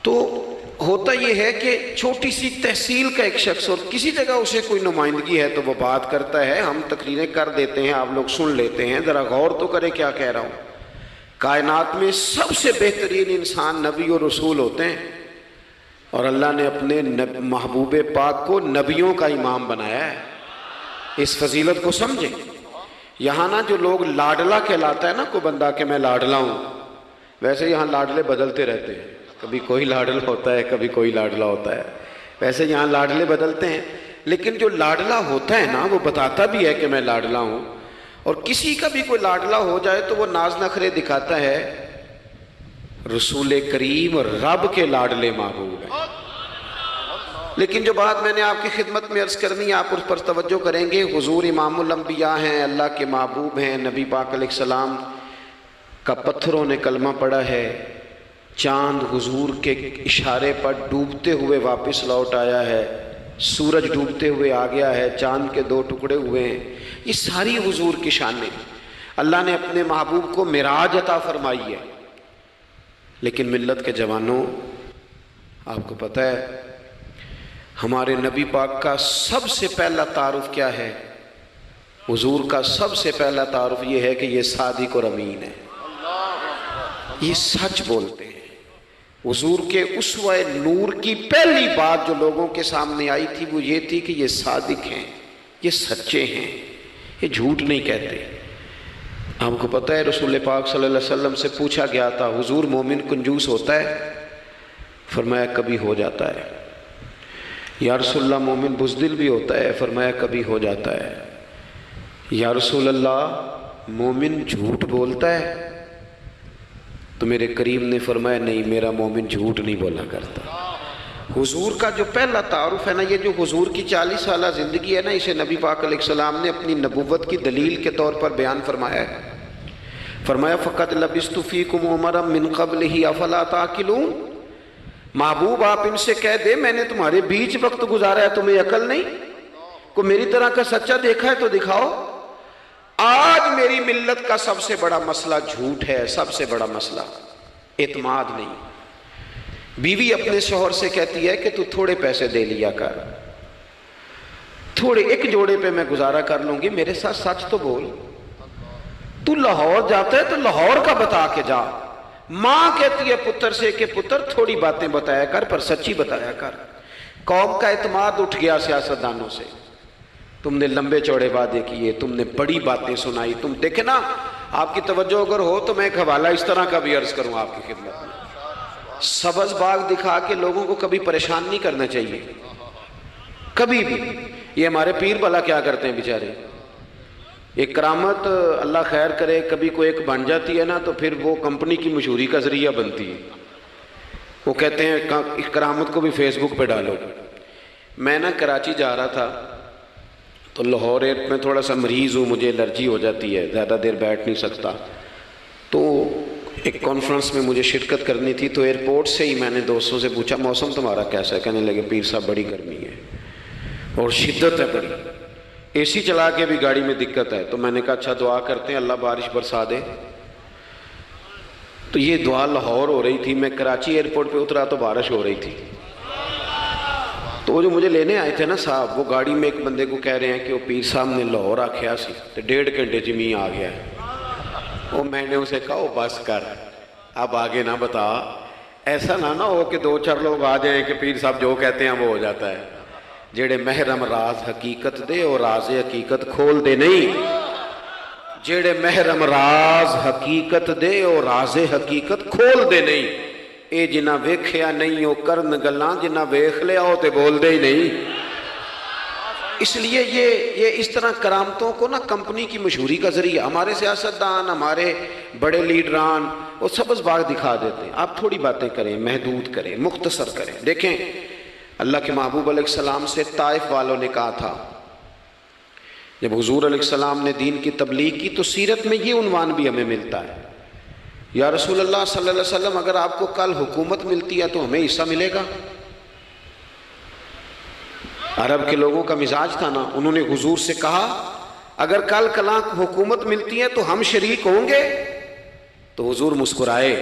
تو ہوتا یہ ہے کہ چھوٹی سی تحصیل کا ایک شخص اور کسی جگہ اسے کوئی نمائندگی ہے تو وہ بات کرتا ہے، ہم تقریریں کر دیتے ہیں، آپ لوگ سن لیتے ہیں، ذرا غور تو کریں کیا کہہ رہا ہوں۔ کائنات میں سب سے بہترین انسان نبی اور رسول ہوتے ہیں، اور اللہ نے اپنے محبوب پاک کو نبیوں کا امام بنایا ہے۔ اس فضیلت کو سمجھیں۔ یہاں نا جو لوگ لاڈلا کہلاتا ہے نا کوئی بندہ کہ میں لاڈلا ہوں، ویسے یہاں لاڈلے بدلتے رہتے ہیں، کبھی کوئی لاڈلا ہوتا ہے کبھی کوئی لاڈلا ہوتا ہے، ویسے یہاں لاڈلے بدلتے ہیں، لیکن جو لاڈلا ہوتا ہے نا وہ بتاتا بھی ہے کہ میں لاڈلا ہوں، اور کسی کا بھی کوئی لاڈلا ہو جائے تو وہ ناز نخرے دکھاتا ہے۔ رسول کریم اور رب کے لاڈلے محبوب ہیں۔ لیکن جو بات میں نے آپ کی خدمت میں عرض کرنی ہے آپ اس پر توجہ کریں گے۔ حضور امام الانبیاء ہیں، اللہ کے محبوب ہیں، نبی پاک علیہ السلام کا پتھروں نے کلمہ پڑھا ہے، چاند حضور کے اشارے پر ڈوبتے ہوئے واپس لوٹ آیا ہے، سورج ڈوبتے ہوئے آ گیا ہے، چاند کے 2 ٹکڑے ہوئے ہیں، یہ ساری حضور کی شانیں۔ اللہ نے اپنے محبوب کو معراج عطا فرمائی ہے۔ لیکن ملت کے جوانوں، آپ کو پتہ ہے ہمارے نبی پاک کا سب سے پہلا تعارف کیا ہے؟ حضور کا سب سے پہلا تعارف یہ ہے کہ یہ صادق اور امین ہے، یہ سچ بولتے ہیں۔ حضور کے اسوہ نور کی پہلی بات جو لوگوں کے سامنے آئی تھی وہ یہ تھی کہ یہ صادق ہیں، یہ سچے ہیں، یہ جھوٹ نہیں کہتے۔ آپ کو پتہ ہے رسول پاک صلی اللہ علیہ وسلم سے پوچھا گیا تھا حضور مومن کنجوس ہوتا ہے؟ فرمایا کبھی ہو جاتا ہے۔ یا رسول اللہ مومن بزدل بھی ہوتا ہے؟ فرمایا کبھی ہو جاتا ہے۔ یا رسول اللہ مومن جھوٹ بولتا ہے؟ تو میرے کریم نے فرمایا نہیں، میرا مومن جھوٹ نہیں بولا کرتا۔ حضور کا جو پہلا تعارف ہے نا، یہ جو حضور کی 40 سالہ زندگی ہے نا، اسے نبی پاک علیہ السلام نے اپنی نبوت کی دلیل کے طور پر بیان فرمایا ہے۔ فرمایا فَقَدْ لَبِثْتُ فِيكُمْ عُمَرًا مِّن قَبْلِهِ أَفَلَا تَعْقِلُونَ۔ محبوب آپ ان سے کہہ دے میں نے تمہارے بیچ وقت گزارا ہے، تمہیں عقل نہیں؟ کوئی میری طرح کا سچا دیکھا ہے تو دکھاؤ۔ آج میری ملت کا سب سے بڑا مسئلہ جھوٹ ہے، سب سے بڑا مسئلہ اعتماد نہیں۔ بیوی اپنے شوہر سے کہتی ہے کہ تو تھوڑے پیسے دے لیا کر، تھوڑے ایک جوڑے پہ میں گزارا کر لوں گی، میرے ساتھ سچ تو بول۔ تو لاہور جاتا ہے تو لاہور کا بتا کے جا۔ ماں کہتی ہے پتر سے کہ پتر تھوڑی باتیں بتایا کر پر سچی بتایا کر۔ قوم کا اعتماد اٹھ گیا سیاستدانوں سے، تم نے لمبے چوڑے وعدے کیے، تم نے بڑی باتیں سنائی۔ تم دیکھیں نا، آپ کی توجہ اگر ہو تو میں ایک حوالہ اس طرح کا بھی عرض کروں آپ کی خدمت میں۔ سبز باغ دکھا کے لوگوں کو کبھی پریشان نہیں کرنا چاہیے، کبھی بھی۔ یہ ہمارے پیر بھلا کیا کرتے ہیں بیچارے، ایک کرامت اللہ خیر کرے کبھی کوئی ایک بن جاتی ہے نا تو پھر وہ کمپنی کی مشہوری کا ذریعہ بنتی ہے۔ وہ کہتے ہیں اس کرامت کو بھی فیس بک پہ ڈالو۔ میں نا کراچی جا رہا تھا تو لاہور میں تھوڑا سا مریض ہوں، مجھے الرجی ہو جاتی ہے، زیادہ دیر بیٹھ نہیں سکتا، تو ایک کانفرنس میں مجھے شرکت کرنی تھی۔ تو ایئرپورٹ سے ہی میں نے دوستوں سے پوچھا موسم تمہارا کیسا ہے؟ کہنے لگے پیر صاحب بڑی گرمی ہے اور شدت ہے بڑی، اے سی چلا کے بھی گاڑی میں دقت ہے۔ تو میں نے کہا اچھا دعا کرتے ہیں اللہ بارش برسا دے۔ تو یہ دعا لاہور ہو رہی تھی، میں کراچی ایئرپورٹ پہ اترا تو بارش ہو رہی تھی۔ تو وہ جو مجھے لینے آئے تھے نا صاحب، وہ گاڑی میں ایک بندے کو کہہ رہے ہیں کہ وہ پیر صاحب نے لاہور آکھیا سی تو 1.5 گھنٹے جمی آ گیا ہے۔ وہ میں نے اسے کہا بس کر، اب آگے نہ بتا، ایسا نہ ہو کہ 2-4 لوگ آ جائیں کہ پیر صاحب جو کہتے ہیں وہ ہو جاتا ہے۔ جیڑے محرم راز حقیقت دے اور راز حقیقت کھول دے نہیں، جیڑے محرم راز حقیقت دے اور راز حقیقت کھول دے نہیں، اے جنہ ویکھیا نہیں او کرن گلاں، جنہ ویکھ لیا او تے بول دے ہی نہیں۔ اس لیے یہ اس طرح کرامتوں کو نا کمپنی کی مشہوری کا ذریعہ، ہمارے سیاستدان، ہمارے بڑے لیڈران وہ سبز باغ دکھا دیتے ہیں۔ آپ تھوڑی باتیں کریں، محدود کریں، مختصر کریں۔ دیکھیں اللہ کے محبوب علیہ السلام سے طائف والوں نے کہا تھا، جب حضور علیہ السلام نے دین کی تبلیغ کی تو سیرت میں یہ عنوان بھی ہمیں ملتا ہے، یا رسول اللہ صلی اللہ علیہ وسلم اگر آپ کو کل حکومت ملتی ہے تو ہمیں حصہ ملے گا؟ عرب کے لوگوں کا مزاج تھا نا، انہوں نے حضور سے کہا اگر کل کلاں حکومت ملتی ہے تو ہم شریک ہوں گے؟ تو حضور مسکرائے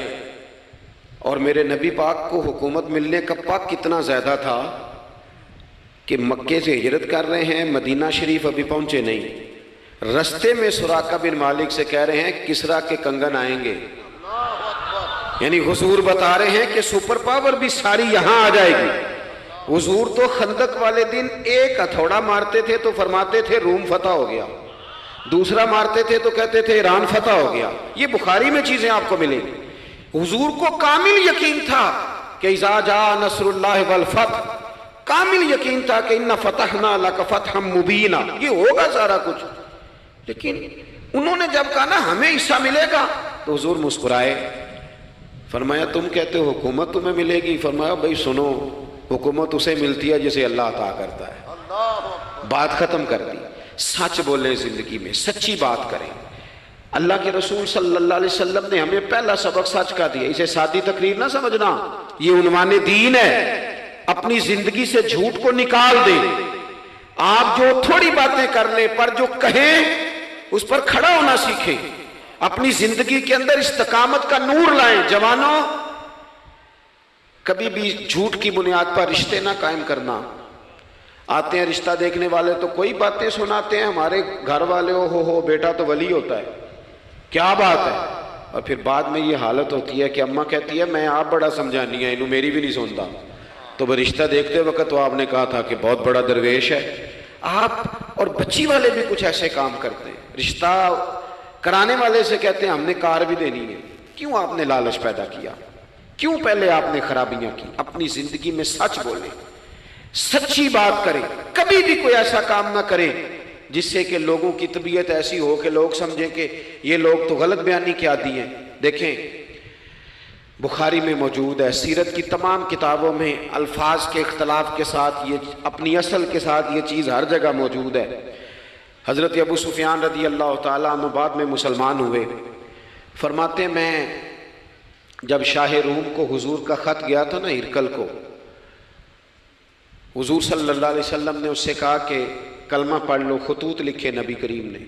اور میرے نبی پاک کو حکومت ملنے کا پاک کتنا زیادہ تھا کہ مکے سے ہجرت کر رہے ہیں، مدینہ شریف ابھی پہنچے نہیں، رستے میں سراقہ بن مالک سے کہہ رہے ہیں کسرا کے کنگن آئیں گے، یعنی حضور بتا رہے ہیں کہ سپر پاور بھی ساری یہاں آ جائے گی۔ حضور تو خندق والے دن ایک ہتھوڑا مارتے تھے تو فرماتے تھے روم فتح ہو گیا، دوسرا مارتے تھے تو کہتے تھے ایران فتح ہو گیا۔ یہ بخاری میں چیزیں آپ کو ملیں گی۔ حضور کو کامل یقین تھا کہ اذا جاء نصر اللہ والفتح، کامل یقین تھا کہ ان فتحنا لک فتحا مبینا، یہ ہوگا سارا کچھ۔ لیکن انہوں نے جب کہا نا ہمیں حصہ ملے گا تو حضور مسکرائے، فرمایا تم کہتے ہو حکومت تمہیں ملے گی، فرمایا بھائی سنو، حکومت اسے ملتی ہے جسے اللہ عطا کرتا ہے۔ بات ختم کر دی۔ سچ بولیں زندگی میں، سچی بات کریں۔ اللہ کے رسول صلی اللہ علیہ وسلم نے ہمیں پہلا سبق سچ کا دیا، اسے سادی تقریر نہ سمجھنا، یہ عنوان دین ہے۔ اپنی زندگی سے جھوٹ کو نکال دیں۔ آپ جو تھوڑی باتیں کر لیں پر جو کہیں اس پر کھڑا ہونا سیکھیں، اپنی زندگی کے اندر استقامت کا نور لائیں۔ جوانوں، کبھی بھی جھوٹ کی بنیاد پر رشتے نہ قائم کرنا۔ آتے ہیں رشتہ دیکھنے والے تو کوئی باتیں سناتے ہیں، ہمارے گھر والے ہو بیٹا تو ولی ہوتا ہے، کیا بات ہے، اور پھر بعد میں یہ حالت ہوتی ہے کہ اماں کہتی ہے میں آپ بڑا سمجھانی ہے، انہوں میری بھی نہیں سنتا، تو وہ رشتہ دیکھتے وقت تو آپ نے کہا تھا کہ بہت بڑا درویش ہے۔ آپ اور بچی والے بھی کچھ ایسے کام کرتے ہیں، رشتہ کرانے والے سے کہتے ہیں ہم نے کار بھی دینی ہے۔ کیوں آپ نے لالچ پیدا کیا؟ کیوں پہلے آپ نے خرابیاں کی؟ اپنی زندگی میں سچ بولیں، سچی بات کریں، کبھی بھی کوئی ایسا کام نہ کریں جس سے کہ لوگوں کی طبیعت ایسی ہو کہ لوگ سمجھیں کہ یہ لوگ تو غلط بیانی کے عادی ہیں۔ دیکھیں بخاری میں موجود ہے، سیرت کی تمام کتابوں میں الفاظ کے اختلاف کے ساتھ یہ اپنی اصل کے ساتھ یہ چیز ہر جگہ موجود ہے۔ حضرت ابو سفیان رضی اللہ تعالیٰ عنہ بعد میں مسلمان ہوئے، فرماتے میں جب شاہ روم کو حضور کا خط گیا تھا نا ہرقل کو، حضور صلی اللہ علیہ وسلم نے اس سے کہا کہ کلمہ پڑھ لو، خطوط لکھے نبی کریم نے۔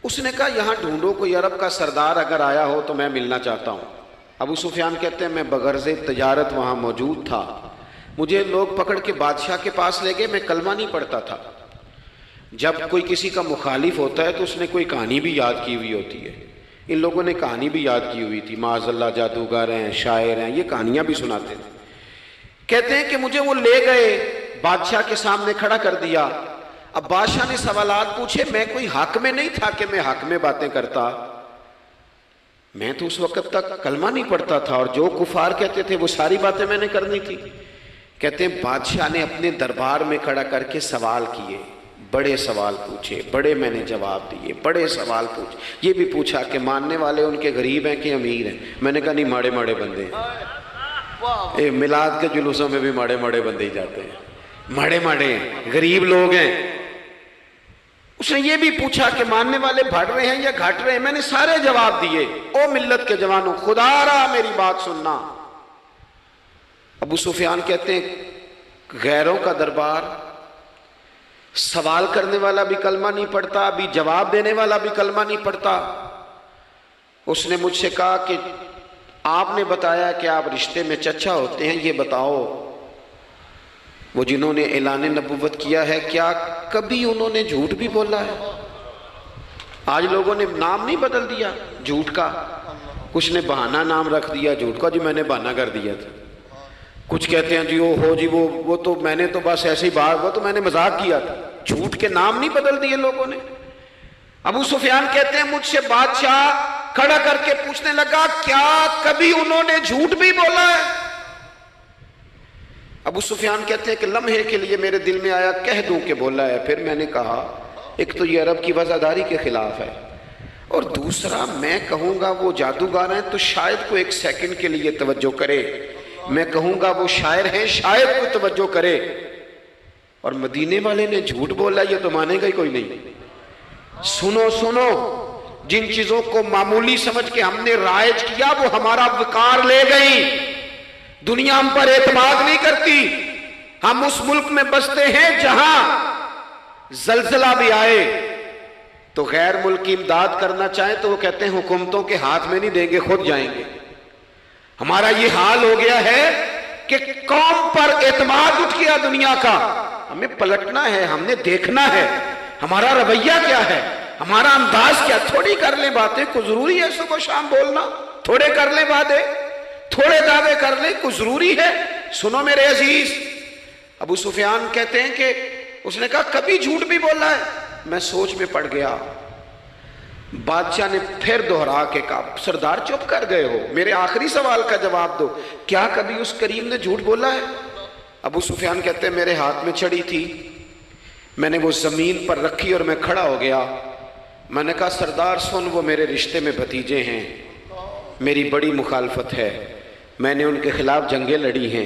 اس نے کہا یہاں ڈھونڈو کوئی عرب کا سردار اگر آیا ہو تو میں ملنا چاہتا ہوں۔ ابو سفیان کہتے ہیں میں بغرض تجارت وہاں موجود تھا، مجھے لوگ پکڑ کے بادشاہ کے پاس لے گئے، میں کلمہ نہیں پڑھتا تھا۔ جب کوئی کسی کا مخالف ہوتا ہے تو اس نے کوئی کہانی بھی یاد کی ہوئی ہوتی ہے، ان لوگوں نے کہانی بھی یاد کی ہوئی تھی، معاذ اللہ جادوگر ہیں، شاعر ہیں، یہ کہانیاں بھی سناتے تھے۔ کہتے ہیں کہ مجھے وہ لے گئے، بادشاہ کے سامنے کھڑا کر دیا۔ اب بادشاہ نے سوالات پوچھے، میں کوئی حق میں نہیں تھا کہ میں حق میں باتیں کرتا، میں تو اس وقت تک کلمہ نہیں پڑھتا تھا اور جو کفار کہتے تھے وہ ساری باتیں میں نے کرنی تھی۔ کہتے ہیں بادشاہ نے اپنے دربار میں کھڑا کر کے سوال کیے، بڑے سوال پوچھے، بڑے میں نے جواب دیے، بڑے سوال پوچھے۔ یہ بھی پوچھا کہ ماننے والے ان کے غریب ہیں کہ امیر ہیں؟ میں نے کہا نہیں، ماڑے ماڑے بندے ہیں۔ میلاد کے جلوسوں میں بھی ماڑے ماڑے بندے ہی جاتے ہیں، ماڑے ماڑے ہیں، غریب لوگ ہیں۔ اس نے یہ بھی پوچھا کہ ماننے والے بڑھ رہے ہیں یا گھٹ رہے ہیں؟ میں نے سارے جواب دیے۔ او ملت کے جوانوں، خدا را میری بات سننا۔ ابو سفیان کہتے ہیں غیروں کا دربار، سوال کرنے والا بھی کلمہ نہیں پڑھتا، ابھی جواب دینے والا بھی کلمہ نہیں پڑھتا۔ اس نے مجھ سے کہا کہ آپ نے بتایا کہ آپ رشتے میں چچا ہوتے ہیں، یہ بتاؤ وہ جنہوں نے اعلان نبوت کیا ہے کیا کبھی انہوں نے جھوٹ بھی بولا ہے؟ آج لوگوں نے نام نہیں بدل دیا جھوٹ کا، کچھ نے بہانہ نام رکھ دیا جھوٹ کا، جی میں نے بہانہ کر دیا تھا۔ کچھ کہتے ہیں جی وہ تو میں نے تو بس ایسے ہی بات، وہ تو میں نے مذاق کیا تھا۔ جھوٹ کے نام نہیں بدل دیے لوگوں نے۔ ابو سفیان کہتے ہیں مجھ سے بادشاہ کھڑا کر کے پوچھنے لگا کیا کبھی انہوں نے جھوٹ بھی بولا ہے؟ ابو سفیان کہتے ہیں کہ لمحے کے لیے میرے دل میں آیا کہہ دوں کہ بولا ہے۔ پھر میں نے کہا ایک تو یہ عرب کی وفاداری کے خلاف ہے، اور دوسرا میں کہوں گا وہ جادوگر ہیں تو شاید کو ایک سیکنڈ کے لیے توجہ کرے، میں کہوں گا وہ شاعر ہیں شاید کو توجہ کرے، اور مدینے والے نے جھوٹ بولا یہ تو مانے گا ہی کوئی نہیں۔ سنو سنو، جن چیزوں کو معمولی سمجھ کے ہم نے رائج کیا وہ ہمارا وقار لے گئی، دنیا ہم پر اعتماد نہیں کرتی۔ ہم اس ملک میں بستے ہیں جہاں زلزلہ بھی آئے تو غیر ملکی امداد کرنا چاہیں تو وہ کہتے ہیں حکومتوں کے ہاتھ میں نہیں دیں گے، خود جائیں گے۔ ہمارا یہ حال ہو گیا ہے کہ قوم پر اعتماد اٹھ گیا دنیا کا. ہمیں پلٹنا ہے, ہم نے دیکھنا ہے ہمارا رویہ کیا ہے, ہمارا انداز کیا. تھوڑی کر لیں باتیں, کوئی ضروری ہے صبح شام بولنا؟ تھوڑے کر لیں باتیں, تھوڑے دعوے کر لیں, کوئی ضروری ہے؟ سنو میرے عزیز, ابو سفیان کہتے ہیں کہ اس نے کہا کبھی جھوٹ بھی بولا ہے؟ میں سوچ میں پڑ گیا. بادشاہ نے پھر دوہرا کے کہا, سردار چپ کر گئے ہو, میرے آخری سوال کا جواب دو, کیا کبھی اس کریم نے جھوٹ بولا ہے؟ ابو سفیان کہتے ہیں میرے ہاتھ میں چھڑی تھی, میں نے وہ زمین پر رکھی اور میں کھڑا ہو گیا. میں نے کہا سردار سن, وہ میرے رشتے میں بھتیجے ہیں, میری بڑی مخالفت ہے, میں نے ان کے خلاف جنگیں لڑی ہیں,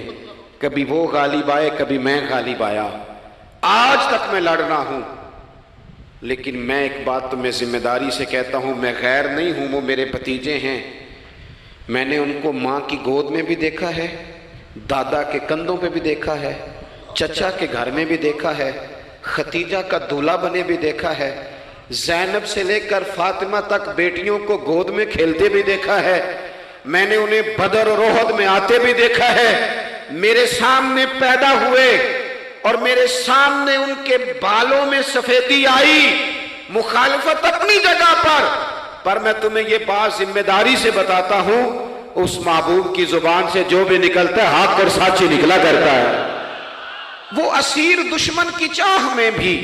کبھی وہ غالب آئے کبھی میں غالب آیا, آج تک میں لڑ رہا ہوں. لیکن میں ایک بات تمہیں ذمہ داری سے کہتا ہوں, میں غیر نہیں ہوں, وہ میرے بھتیجے ہیں. میں نے ان کو ماں کی گود میں بھی دیکھا ہے, دادا کے کندھوں پہ بھی دیکھا ہے, چچا کے گھر میں بھی دیکھا ہے, ختیجہ کا دولہا بنے بھی دیکھا ہے, زینب سے لے کر فاطمہ تک بیٹیوں کو گود میں کھیلتے بھی دیکھا ہے, میں نے انہیں بدر اور احد میں آتے بھی دیکھا ہے. میرے سامنے پیدا ہوئے اور میرے سامنے ان کے بالوں میں سفیدی آئی. مخالفت اپنی جگہ پر میں تمہیں یہ بات ذمہ داری سے بتاتا ہوں, اس محبوب کی زبان سے جو بھی نکلتا ہے حق اور سچ ہی نکلا کرتا ہے. وہ اسیر دشمن کی چاہ میں بھی,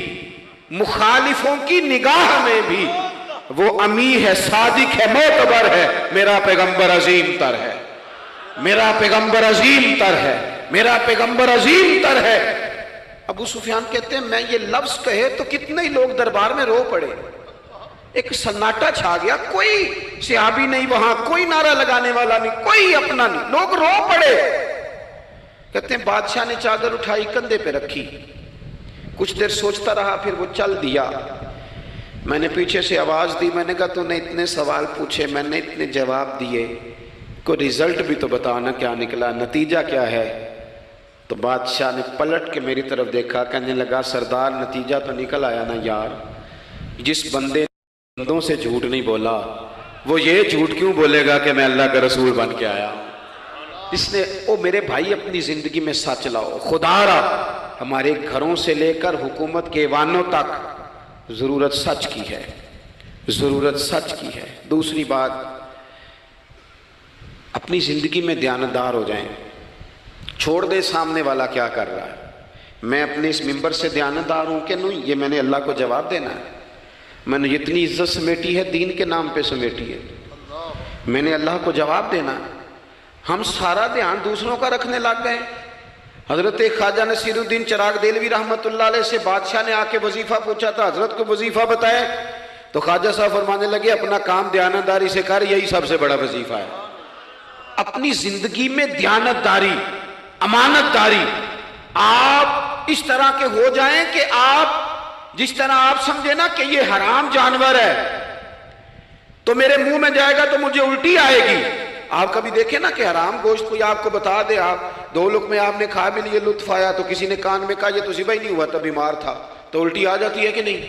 مخالفوں کی نگاہ میں بھی وہ امی ہے, صادق ہے, معتبر ہے. میرا پیغمبر عظیم تر ہے, میرا پیغمبر عظیم تر ہے, میرا پیغمبر عظیم تر ہے. ابو سفیان کہتے ہیں میں یہ لفظ کہے تو کتنے ہی لوگ دربار میں رو پڑے, ایک سناٹا چھا گیا, کوئی صحابی نہیں وہاں, کوئی نعرہ لگانے والا نہیں, کوئی اپنا نہیں, لوگ رو پڑے. کہتے ہیں بادشاہ نے چادر اٹھائی کندھے پہ رکھی, کچھ دیر سوچتا رہا, پھر وہ چل دیا. میں نے پیچھے سے آواز دی, میں نے کہا تو نے اتنے سوال پوچھے, میں نے اتنے جواب دیے, کوئی رزلٹ بھی تو بتانا کیا نکلا, نتیجہ کیا ہے؟ تو بادشاہ نے پلٹ کے میری طرف دیکھا, کہنے لگا سردار نتیجہ تو نکل آیا نا یار, جس بندے بندوں سے جھوٹ نہیں بولا وہ یہ جھوٹ کیوں بولے گا کہ میں اللہ کا رسول بن کے آیا. اس نے او میرے بھائی اپنی زندگی میں سچ لاؤ. خدا را ہمارے گھروں سے لے کر حکومت کے ایوانوں تک ضرورت سچ کی ہے, ضرورت سچ کی ہے. دوسری بات, اپنی زندگی میں دیانتدار ہو جائیں. چھوڑ دے سامنے والا کیا کر رہا ہے, میں اپنے اس ممبر سے دیانتدار ہوں کہ نہیں, یہ میں نے اللہ کو جواب دینا ہے. میں نے جتنی عزت سمیٹی ہے دین کے نام پہ سمیٹی ہے, میں نے اللہ کو جواب دینا ہے. ہم سارا دھیان دوسروں کا رکھنے لگ گئے. حضرت خواجہ نصیر الدین چراغ دہلوی رحمۃ اللہ علیہ سے بادشاہ نے آ کے وظیفہ پوچھا تھا, حضرت کو وظیفہ بتائے, تو خواجہ صاحب فرمانے لگے اپنا کام دیانتداری سے کر, یہی سب سے بڑا وظیفہ ہے. اپنی زندگی میں دیانتداری, امانت داری, آپ اس طرح کے ہو جائیں کہ آپ جس طرح آپ سمجھے نا کہ یہ حرام جانور ہے تو میرے منہ میں جائے گا تو مجھے الٹی آئے گی. آپ کبھی دیکھیں نا کہ حرام گوشت کوئی آپ کو بتا دے, آپ 2 لقمے آپ نے کھا بھی لیے, لطف آیا, تو کسی نے کان میں کہا یہ تو ذبح ہی نہیں ہوا تھا, بیمار تھا, تو الٹی آ جاتی ہے کہ نہیں؟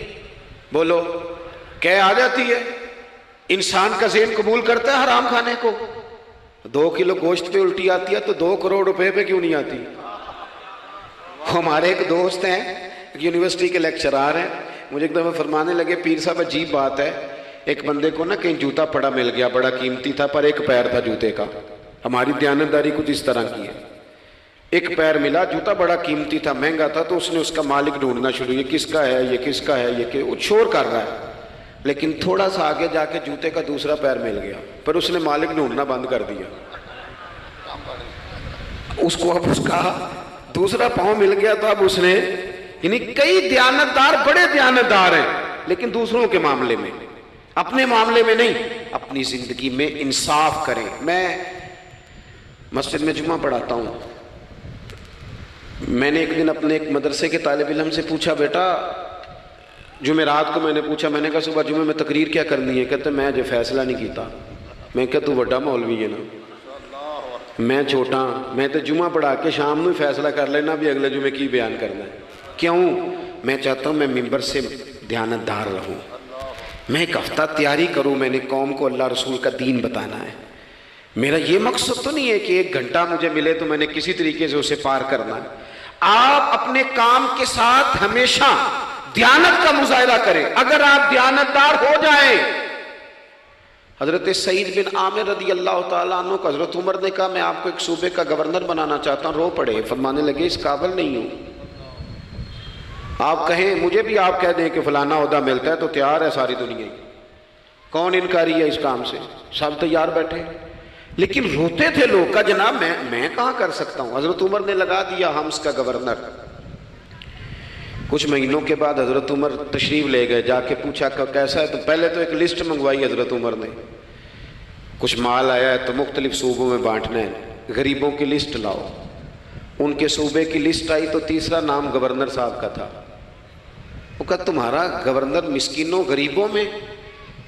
بولو, کیا آ جاتی ہے؟ انسان کا ذہن قبول کرتا ہے حرام کھانے کو. 2 کلو گوشت پہ الٹی آتی ہے تو 2 کروڑ روپے پہ کیوں نہیں آتی؟ ہمارے ایک دوست ہیں, یونیورسٹی کے لیکچرار ہیں, مجھے ایک دفعہ فرمانے لگے پیر صاحب عجیب بات ہے, ایک بندے کو نا کہیں جوتا پڑا مل گیا, بڑا قیمتی تھا پر ایک پیر تھا جوتے کا. ہماری دیانتداری کچھ اس طرح کی ہے, ایک پیر ملا, جوتا بڑا قیمتی تھا, مہنگا تھا, تو اس نے اس کا مالک ڈھونڈنا شروع, یہ کس کا ہے, یہ کس کا ہے, یہ کہ شور کر رہا ہے. لیکن تھوڑا سا آگے جا کے جوتے کا دوسرا پیر مل گیا, پر اس نے مالک ڈھونڈنا بند کر دیا. اس کو اب اس کا دوسرا پاؤں مل گیا تو اب اس نے, یعنی کئی دیانتدار بڑے دیانتدار ہیں لیکن دوسروں کے معاملے میں, اپنے معاملے میں نہیں. اپنی زندگی میں انصاف کریں. میں مسجد میں جمعہ پڑھاتا ہوں, میں نے ایک دن اپنے ایک مدرسے کے طالب علم سے پوچھا, بیٹا جمعرات کو میں نے پوچھا, میں نے کہا صبح جمعہ میں تقریر کیا کرنی ہے؟ کہتے میں جو فیصلہ نہیں کیتا. میں کہا تو بڑا مولوی ہے نا, میں چھوٹا, میں تو جمعہ پڑھا کے شام میں فیصلہ کر لینا بھی اگلے جمعے کی بیان کرنا ہے. کیوں؟ میں چاہتا ہوں میں ممبر سے دیانتدار رہوں, میں ایک ہفتہ تیاری کروں, میں نے قوم کو اللہ رسول کا دین بتانا ہے, میرا یہ مقصد تو نہیں ہے کہ 1 گھنٹہ مجھے ملے تو میں نے کسی طریقے سے اسے پار کرنا ہے۔ آپ اپنے کام کے ساتھ ہمیشہ دیانت کا مظاہرہ کریں۔ اگر آپ دیانتدار ہو جائیں، حضرت سعید بن عامر رضی اللہ تعالیٰ عنہ کو حضرت عمر نے کہا میں آپ کو ایک صوبے کا گورنر بنانا چاہتا ہوں، رو پڑے، فرمانے لگے اس قابل نہیں ہوں۔ آپ کہیں مجھے بھی آپ کہہ دیں کہ فلانا عہدہ ملتا ہے تو تیار ہے ساری دنیا، کون انکاری ہے اس کام سے، سب تیار بیٹھے۔ لیکن روتے تھے لوگ، کہا جناب میں کہاں کر سکتا ہوں۔ حضرت عمر نے لگا دیا حمص کا گورنر۔ کچھ مہینوں کے بعد حضرت عمر تشریف لے گئے، جا کے پوچھا کہ کیسا ہے، تو پہلے تو ایک لسٹ منگوائی حضرت عمر نے، کچھ مال آیا ہے تو مختلف صوبوں میں بانٹنا ہے، غریبوں کی لسٹ لاؤ۔ ان کے صوبے کی لسٹ آئی تو تیسرا نام گورنر صاحب کا تھا۔ وہ کہا تمہارا گورنر مسکینوں غریبوں میں؟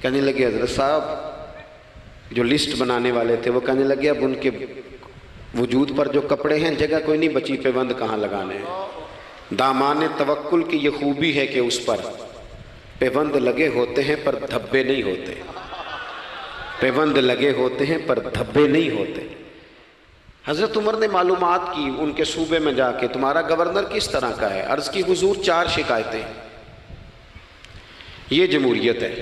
کہنے لگے حضرت صاحب جو لسٹ بنانے والے تھے وہ کہنے لگے اب ان کے وجود پر جو کپڑے ہیں جگہ کوئی نہیں بچی، پیوند کہاں لگانے ہیں۔ دامان توکل کی یہ خوبی ہے کہ اس پر پیوند لگے ہوتے ہیں پر دھبے نہیں ہوتے، پیوند لگے ہوتے ہیں پر دھبے نہیں ہوتے۔ حضرت عمر نے معلومات کی ان کے صوبے میں جا کے، تمہارا گورنر کس طرح کا ہے؟ عرض کی حضور 4 شکایتیں۔ یہ جمہوریت ہے؟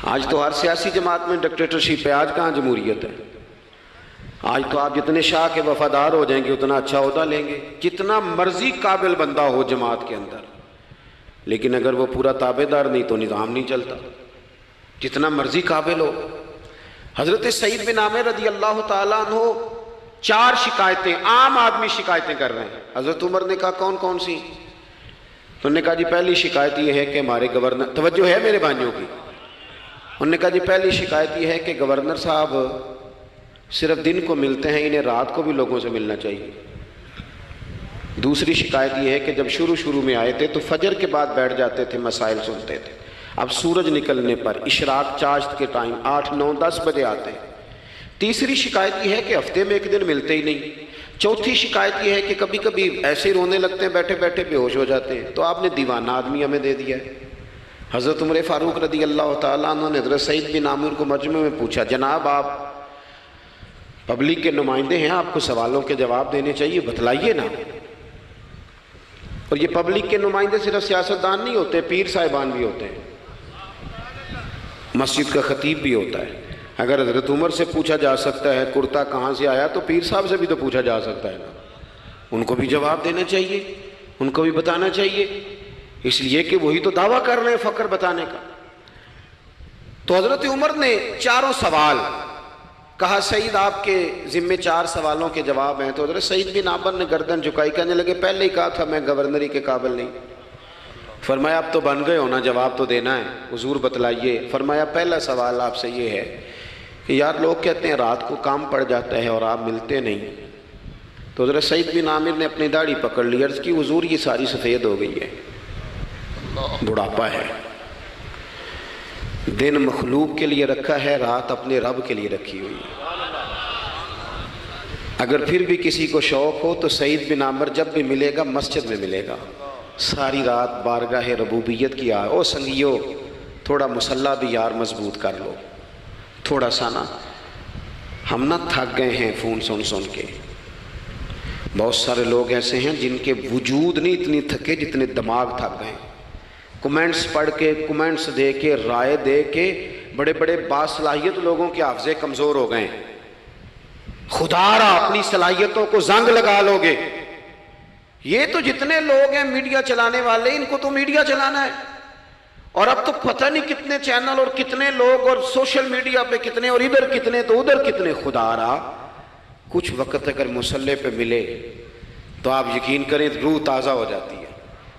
آج تو ہر سیاسی جماعت میں ڈکٹیٹرشپ ہے، آج کہاں جمہوریت ہے؟ آج تو آپ جتنے شاہ کے وفادار ہو جائیں گے اتنا اچھا عہدہ لیں گے، جتنا مرضی قابل بندہ ہو جماعت کے اندر، لیکن اگر وہ پورا تابع دار نہیں تو نظام نہیں چلتا، جتنا مرضی قابل ہو۔ حضرت سعید بن عامر رضی اللہ تعالیٰ عنہ 4 شکایتیں، عام آدمی شکایتیں کر رہے ہیں۔ حضرت عمر نے کہا کون کون سی؟ انہوں نے کہا جی پہلی شکایت یہ ہے کہ ہمارے گورنر، توجہ ہے میرے بھائیوں کی، انہوں نے کہا جی پہلی شکایت یہ ہے کہ گورنر صاحب صرف دن کو ملتے ہیں، انہیں رات کو بھی لوگوں سے ملنا چاہیے۔ دوسری شکایت یہ ہے کہ جب شروع میں آئے تھے تو فجر کے بعد بیٹھ جاتے تھے، مسائل سنتے تھے، اب سورج نکلنے پر اشراق چاشت کے ٹائم 8، 9، 10 بجے آتے ہیں۔ تیسری شکایت یہ ہے کہ ہفتے میں 1 دن ملتے ہی نہیں۔ چوتھی شکایت یہ ہے کہ کبھی کبھی ایسے ہی رونے لگتے ہیں، بیٹھے بیٹھے بے ہوش ہو جاتے ہیں، تو آپ نے دیوانہ آدمی ہمیں دے دیا ہے۔ حضرت عمر فاروق رضی اللہ تعالیٰ عنہ نے حضرت سعید بن عامر کو مجمع میں پوچھا جناب آپ پبلک کے نمائندے ہیں، آپ کو سوالوں کے جواب دینے چاہیے، بتلائیے نا۔ اور یہ پبلک کے نمائندے صرف سیاستدان نہیں ہوتے، پیر صاحبان بھی ہوتے ہیں، مسجد کا خطیب بھی ہوتا ہے۔ اگر حضرت عمر سے پوچھا جا سکتا ہے کرتا کہاں سے آیا تو پیر صاحب سے بھی تو پوچھا جا سکتا ہے نا، ان کو بھی جواب دینا چاہیے، ان کو بھی بتانا چاہیے، اس لیے کہ وہی تو دعویٰ کر رہے ہیں فقر بتانے کا۔ تو حضرت عمر نے 4 سوال کہا سعید آپ کے ذمے 4 سوالوں کے جواب ہیں۔ تو حضرت سعید بن عامر نے گردن جھکائی، کہنے لگے پہلے ہی کہا تھا میں گورنری کے قابل نہیں۔ فرمایا اب تو بن گئے ہونا، جواب تو دینا ہے، حضور بتلائیے۔ فرمایا پہلا سوال آپ سے یہ ہے کہ یار لوگ کہتے ہیں رات کو کام پڑ جاتا ہے اور آپ ملتے نہیں۔ تو حضرت سعید بن عامر نے اپنی داڑھی پکڑ لی، عرض کی حضور یہ ساری سفید ہو گئی ہے، بڑھاپا ہے، دن مخلوق کے لیے رکھا ہے، رات اپنے رب کے لیے رکھی ہوئی ہے۔ اگر پھر بھی کسی کو شوق ہو تو سعید بن عامر جب بھی ملے گا مسجد میں ملے گا، ساری رات بارگاہ ربوبیت کی او سنگیو تھوڑا مسلح بھی یار مضبوط کر لو، تھوڑا سا نا، ہم نہ تھک گئے ہیں فون سن کے۔ بہت سارے لوگ ایسے ہیں جن کے وجود نہیں اتنی تھکے جتنے دماغ تھک گئے، کمنٹس پڑھ کے، کمنٹس دے کے، رائے دے کے، بڑے بڑے باصلاحیت لوگوں کے حافظے کمزور ہو گئے۔ خدا را اپنی صلاحیتوں کو زنگ لگا لو گے۔ یہ تو جتنے لوگ ہیں میڈیا چلانے والے، ان کو تو میڈیا چلانا ہے، اور اب تو پتہ نہیں کتنے چینل اور کتنے لوگ اور سوشل میڈیا پہ کتنے، اور ادھر کتنے تو ادھر کتنے۔ خدا را کچھ وقت اگر مصلے پہ ملے تو آپ یقین کریں روح تازہ ہو جاتی ہے،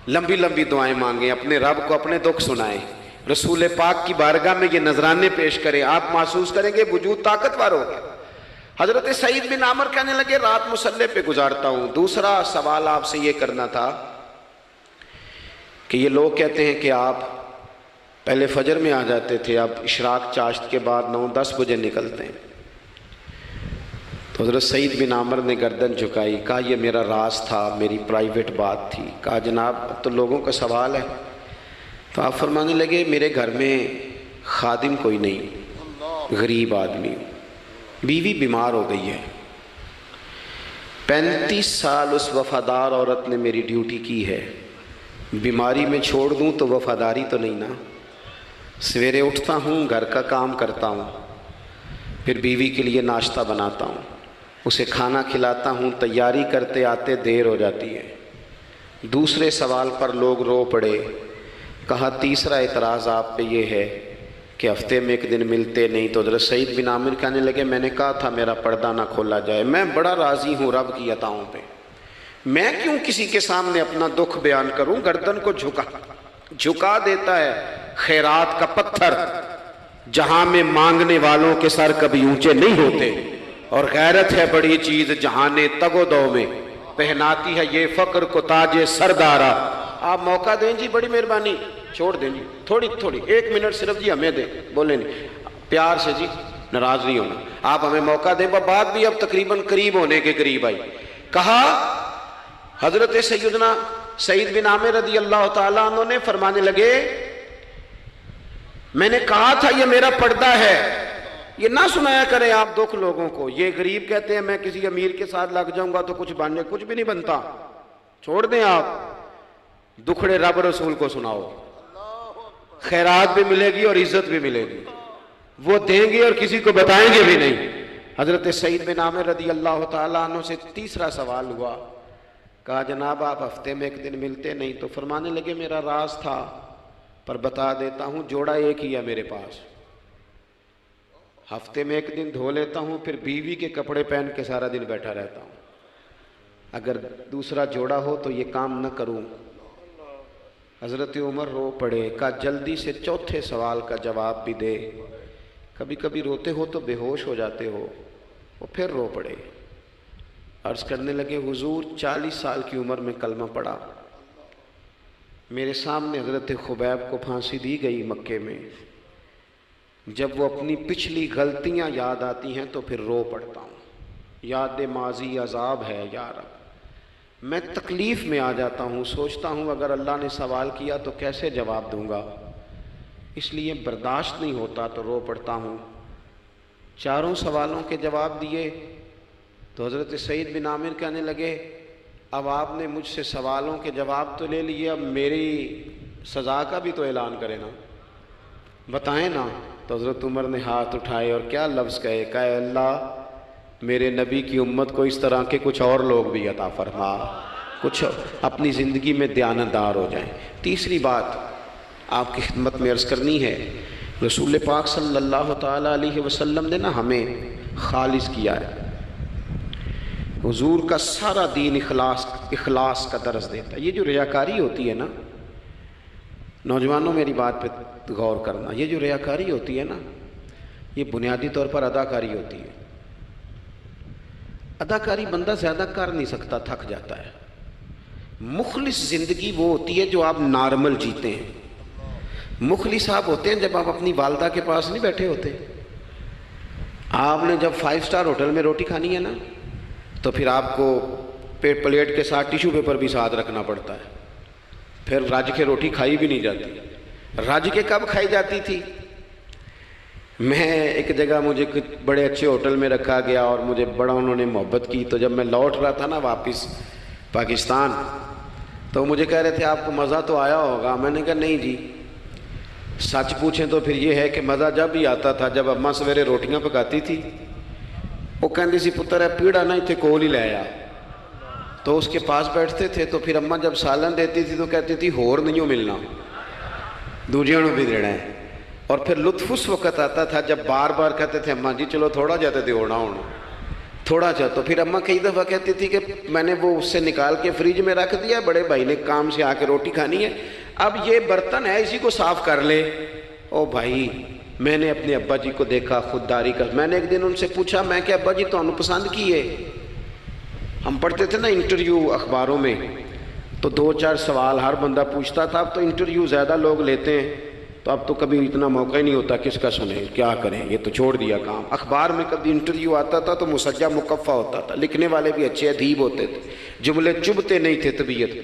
لمبی لمبی دعائیں مانگیں، اپنے رب کو اپنے دکھ سنائیں، رسول پاک کی بارگاہ میں یہ نذرانے پیش کریں، آپ محسوس کریں گے وجود طاقتور ہو گیا۔ حضرت سعید بن عامر کہنے لگے رات مصلے پہ گزارتا ہوں۔ دوسرا سوال آپ سے یہ کرنا تھا کہ یہ لوگ کہتے ہیں کہ آپ پہلے فجر میں آ جاتے تھے، اب اشراق چاشت کے بعد 9-10 بجے نکلتے ہیں۔ تو حضرت سعید بن عامر نے گردن جھکائی، کہا یہ میرا راز تھا، میری پرائیویٹ بات تھی۔ کہا جناب اب تو لوگوں کا سوال ہے۔ تو آپ فرمانے لگے میرے گھر میں خادم کوئی نہیں، غریب آدمی ہوں، بیوی بیمار ہو گئی ہے، 35 سال اس وفادار عورت نے میری ڈیوٹی کی ہے، بیماری میں چھوڑ دوں تو وفاداری تو نہیں نا۔ سویرے اٹھتا ہوں، گھر کا کام کرتا ہوں، پھر بیوی کے لیے ناشتہ بناتا ہوں، اسے کھانا کھلاتا ہوں، تیاری کرتے آتے دیر ہو جاتی ہے۔ دوسرے سوال پر لوگ رو پڑے، کہا تیسرا اعتراض آپ پہ یہ ہے کہ ہفتے میں ایک دن ملتے نہیں، تو حضرت سعید بن عامر کہنے لگے میں نے کہا تھا میرا پردہ نہ کھولا جائے، میں بڑا راضی ہوں رب کی عطاؤں پہ، میں کیوں کسی کے سامنے اپنا دکھ بیان کروں؟ گردن کو جھکا دیتا ہے خیرات کا پتھر، جہاں میں مانگنے والوں کے سر کبھی اونچے نہیں ہوتے، اور غیرت ہے بڑی چیز جہانے تگ و دو میں، پہناتی ہے یہ فقر کو تاج سردارا۔ آپ موقع دیں جی، بڑی مہربانی، چھوڑ دیں جی، تھوڑی 1 منٹ صرف جی ہمیں دیں، بولیں نہیں پیار سے جی، ناراض نہیں ہونا، آپ ہمیں موقع دیں۔ بات بھی اب تقریباً قریب ہونے کے قریب آئی۔ کہا حضرت سیدنا سعید بن عامر رضی اللہ تعالیٰ عنہ نے فرمانے لگے میں نے کہا تھا یہ میرا پردہ ہے، یہ نہ سنایا کریں آپ دکھ لوگوں کو، یہ غریب کہتے ہیں میں کسی امیر کے ساتھ لگ جاؤں گا تو کچھ بھی نہیں بنتا، چھوڑ دیں آپ، دکھڑے رب رسول کو سناؤ، خیرات بھی ملے گی اور عزت بھی ملے گی، وہ دیں گے اور کسی کو بتائیں گے بھی نہیں۔ حضرت سعید بن عامر رضی اللہ تعالیٰ عنہ سے تیسرا سوال ہوا، کہا جناب آپ ہفتے میں ایک دن ملتے نہیں، تو فرمانے لگے میرا راز تھا پر بتا دیتا ہوں، جوڑا ایک ہی ہے میرے پاس، ہفتے میں ایک دن دھو لیتا ہوں، پھر بیوی کے کپڑے پہن کے سارا دن بیٹھا رہتا ہوں، اگر دوسرا جوڑا ہو تو یہ کام نہ کروں۔ حضرت عمر رو پڑے، کہا جلدی سے چوتھے سوال کا جواب بھی دے، کبھی کبھی روتے ہو تو بے ہوش ہو جاتے ہو، وہ پھر رو پڑے، عرض کرنے لگے حضور 40 سال کی عمر میں کلمہ پڑھا، میرے سامنے حضرت خبیب کو پھانسی دی گئی مکے میں، جب وہ اپنی پچھلی غلطیاں یاد آتی ہیں تو پھر رو پڑتا ہوں، یاد ماضی عذاب ہے یا رب، میں تکلیف میں آ جاتا ہوں، سوچتا ہوں اگر اللہ نے سوال کیا تو کیسے جواب دوں گا، اس لیے برداشت نہیں ہوتا تو رو پڑتا ہوں۔ چاروں سوالوں کے جواب دیے تو حضرت سعید بن عامر کہنے لگے اب آپ نے مجھ سے سوالوں کے جواب تو لے لیے، اب میری سزا کا بھی تو اعلان کرے نا، بتائیں نا۔ تو حضرت عمر نے ہاتھ اٹھائے اور کیا لفظ کہے، کہے اللہ میرے نبی کی امت کو اس طرح کے کچھ اور لوگ بھی عطا فرما، کچھ اپنی زندگی میں دیانتدار ہو جائیں۔ تیسری بات آپ کی خدمت میں عرض کرنی ہے، رسول پاک صلی اللہ تعالیٰ علیہ وسلم نے نا ہمیں خالص کیا ہے، حضور کا سارا دین اخلاص کا درس دیتا ہے۔ یہ جو ریاکاری ہوتی ہے نا، نوجوانوں میری بات پہ غور کرنا، یہ جو ریاکاری ہوتی ہے نا، یہ بنیادی طور پر اداکاری ہوتی ہے۔ اداکاری بندہ زیادہ کر نہیں سکتا، تھک جاتا ہے۔ مخلص زندگی وہ ہوتی ہے جو آپ نارمل جیتے ہیں۔ مخلص آپ ہوتے ہیں جب آپ اپنی والدہ کے پاس نہیں بیٹھے ہوتے، آپ نے جب 5 سٹار ہوٹل میں روٹی کھانی ہے نا تو پھر آپ کو پلیٹ کے ساتھ ٹیشو پیپر بھی ساتھ رکھنا پڑتا ہے، پھر رج کے روٹی کھائی بھی نہیں جاتی۔ رج کے کب کھائی جاتی تھی؟ میں ایک جگہ مجھے بڑے اچھے ہوٹل میں رکھا گیا اور مجھے بڑا انہوں نے محبت کی، تو جب میں لوٹ رہا تھا نا واپس پاکستان تو مجھے کہہ رہے تھے آپ کو مزہ تو آیا ہوگا، میں نے کہا نہیں جی، سچ پوچھیں تو پھر یہ ہے کہ مزہ جب ہی آتا تھا جب اماں سویرے روٹیاں پکاتی تھی، وہ کہندی سی پتر ہے پیڑا نہ اتنے کول ہی لے آیا، تو اس کے پاس بیٹھتے تھے، تو پھر اماں جب سالن دیتی تھی تو کہتی تھی ہور نہیں ملنا، دوجیاں نوں بھی دینا ہے۔ اور پھر لطف اس وقت آتا تھا جب بار بار کہتے تھے اماں جی چلو تھوڑا جاتے تھے ہونا تھوڑا جا، تو پھر اماں کئی دفعہ کہتی تھی کہ میں نے وہ اس سے نکال کے فریج میں رکھ دیا، بڑے بھائی نے کام سے آ کے روٹی کھانی ہے، اب یہ برتن ہے اسی کو صاف کر لے۔ او بھائی میں نے اپنے ابا جی کو دیکھا خودداری کا، میں نے ایک دن ان سے پوچھا میں کہ ابا جی تو انہوں پسند کی ہے، ہم پڑھتے تھے نا انٹرویو اخباروں میں تو 2-4 سوال ہر بندہ پوچھتا تھا، اب تو انٹرویو زیادہ لوگ لیتے ہیں تو اب تو کبھی اتنا موقع ہی نہیں ہوتا کس کا سنیں کیا کریں، یہ تو چھوڑ دیا کام۔ اخبار میں کبھی انٹرویو آتا تھا تو مسجع مقفع ہوتا تھا، لکھنے والے بھی اچھے ادیب ہوتے تھے، جملے چبھتے نہیں تھے طبیعت،